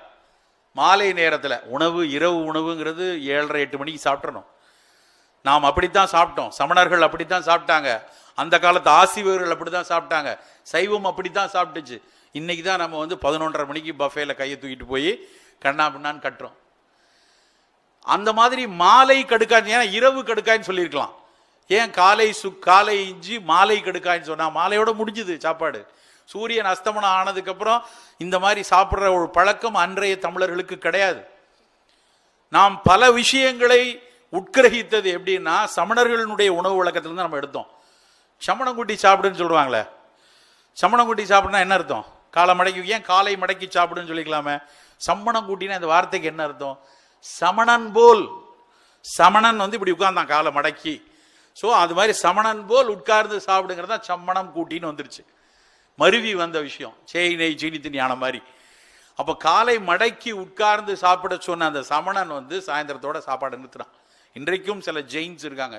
Speaker 1: மாலை நேரத்தில் உணவு, இரவு உணவுங்கிறது 7:30-8 மணிக்கு சாப்பிட்றணும். நாம் அப்படித்தான் சாப்பிட்டோம், சமணர்கள் அப்படித்தான் சாப்பிட்டாங்க, அந்த காலத்து ஆசிரியர்கள் அப்படித்தான் சாப்பிட்டாங்க, சைவம் அப்படித்தான் சாப்பிட்டுச்சு. இன்னைக்கு தான் நம்ம 11:30 மணிக்கு பஃபேல கையை தூக்கிட்டு போய் கண்ணா பின்னான்னு கட்டுறோம். அந்த மாதிரி மாலை கடுக்காய், ஏன்னா இரவு கடுக்காய்ன்னு சொல்லியிருக்கலாம். ஏன் காலை இஞ்சி மாலை கடுக்காய்ன்னு சொன்னா, மாலையோட முடிஞ்சுது சாப்பாடு. சூரியன் அஸ்தமனம் ஆனதுக்கு அப்புறம் இந்த மாதிரி சாப்பிட்ற ஒரு பழக்கம் அன்றைய தமிழர்களுக்கு கிடையாது. நாம் பல விஷயங்களை உட்கிரகித்தது எப்படின்னா, சமணர்களுடைய உணவு வழக்கத்திலிருந்து நம்ம எடுத்தோம். சமணங்குட்டி சாப்பிடுன்னு சொல்லுவாங்களே, சமணங்குட்டி சாப்பிடுனா என்ன அர்த்தம்? காலை மடக்கி, ஏன் காலை மடக்கி சாப்பிடுன்னு சொல்லிக்கலாமே. சம்மணங்குட்டினா இந்த வார்த்தைக்கு என்ன அர்த்தம்? சமணன் போல். சமணன் இப்படி உட்கார்ந்தான் காலை மடக்கி. ஸோ அது மாதிரி சமணன் போல் உட்கார்ந்து சாப்பிடுங்கிறதா சம்மணம் கூட்டின்னு வந்துருச்சு. மருவி வந்த விஷயம், சேய் நெய் சீனி தண்ணி ஆன மாதிரி. அப்போ காலை மடக்கி உட்கார்ந்து சாப்பிட சொன்ன அந்த சமணன் சாயந்தரத்தோட சாப்பாடு நிறுத்தினான். இன்றைக்கும் சில ஜெயின்ஸ் இருக்காங்க,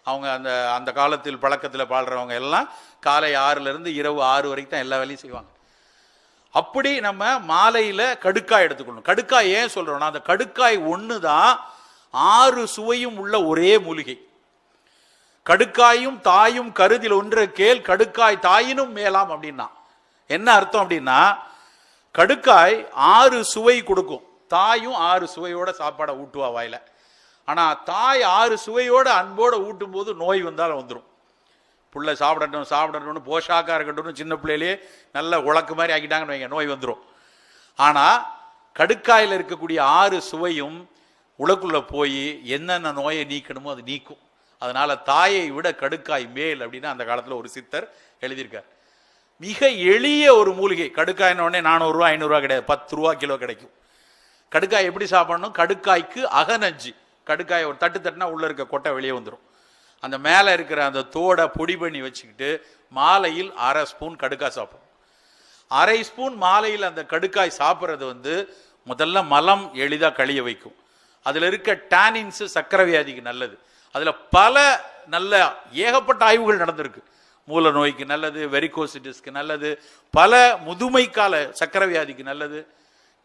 Speaker 1: அவங்க அந்த காலத்தில் பழக்கத்தில் பாடுறவங்க எல்லாம் காலை 6லிருந்து இரவு 6 வரைக்கும் தான் எல்லா வேலையும் செய்வாங்க. அப்படி நம்ம மாலையில கடுக்காய் எடுத்துக்கணும். கடுக்காய் ஏன் சொல்றோம்னா, அந்த கடுக்காய் ஒன்று தான் 6 சுவையும் உள்ள ஒரே மூலிகை. கடுக்காயும் தாயும் கருதில் ஒன்ற கேள், கடுக்காய் தாயினும் மேலாம் அப்படின்னா என்ன அர்த்தம் அப்படின்னா, கடுக்காய் 6 சுவை கொடுக்கும், தாயும் 6 சுவையோட சாப்பாடை ஊட்டுவா வாயில. ஆனா தாய் 6 சுவையோட அன்போட ஊட்டும் போது நோய் வந்தாலும் வந்துடும். புள்ள சாப்பிடணும்னு போஷாக்கா இருக்கட்டும், சின்ன பிள்ளையிலேயே நல்ல உழக்கு மாதிரி ஆக்கிட்டாங்கன்னு வைங்க, நோய் வந்துடும். ஆனா கடுக்காயில் இருக்கக்கூடிய 6 சுவையும் உலக்குள்ள போய் என்னென்ன நோயை நீக்கணுமோ அது நீக்கும். அதனால தாயை விட கடுக்காய் மேல் அப்படின்னு அந்த காலத்துல ஒரு சித்தர் எழுதியிருக்கார். மிக எளிய ஒரு மூலிகை. கடுக்காயின உடனே 400 ரூபா 500 ரூபா கிடையாது, 10 ரூபா கிலோ கிடைக்கும். கடுக்காய் எப்படி சாப்பிடணும்? கடுக்காய்க்கு அகநஞ்சு. கடுக்காய் ஒரு தட்டுனா உள்ள இருக்க கொட்டை வெளியே வந்துடும். அந்த மேலே இருக்கிற அந்த தோடை பொடி பண்ணி வச்சுக்கிட்டு மாலையில் 1/2 ஸ்பூன் கடுக்காய் சாப்பிடும். 1/2 ஸ்பூன் மாலையில் அந்த கடுக்காய் சாப்பிட்றது முதல்ல மலம் எளிதாக கழிய வைக்கும். அதில் இருக்க டானின்ஸ் சர்க்கரை வியாதிக்கு நல்லது. அதில் பல நல்ல ஏகப்பட்ட ஆய்வுகள் நடந்திருக்கு. மூல நோய்க்கு நல்லது, வெரிகோசிட்டிஸ்க்கு நல்லது, பல முதுமை கால சர்க்கரை வியாதிக்கு நல்லது.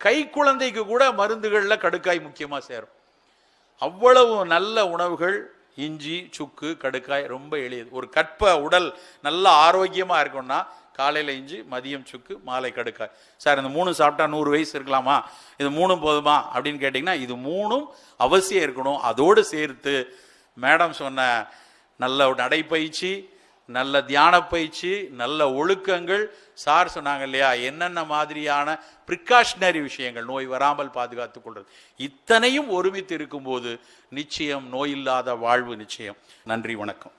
Speaker 1: கை குழந்தைக்கு கூட மருந்துகளில் கடுக்காய் முக்கியமாக சேரும். அவ்வளவு நல்ல உணவுகள். இஞ்சி, சுக்கு, கடுக்காய் ரொம்ப எளியது. ஒரு கற்ப உடல் நல்ல ஆரோக்கியமாக இருக்கும்னா காலையில் இஞ்சி, மதியம் சுக்கு, மாலை கடுக்காய். சார் இந்த 3 சாப்பிட்டா 100 வயசு இருக்கலாமா, இது 3 போதுமா அப்படின்னு கேட்டிங்கன்னா இது 3 அவசியம் இருக்கணும். அதோடு சேர்த்து மேடம் சொன்ன நல்ல நடைப்பயிற்சி, நல்ல தியான பயிற்சி, நல்ல ஒழுக்கங்கள், சார் சொன்னாங்க இல்லையா என்னென்ன மாதிரியான ப்ரிகாஷனரி விஷயங்கள் நோய் வராமல் பாதுகாத்துக் கொள்வது, இத்தனையும் ஒருமித்து இருக்கும்போது நிச்சயம் நோயில்லாத வாழ்வு நிச்சயம். நன்றி, வணக்கம்.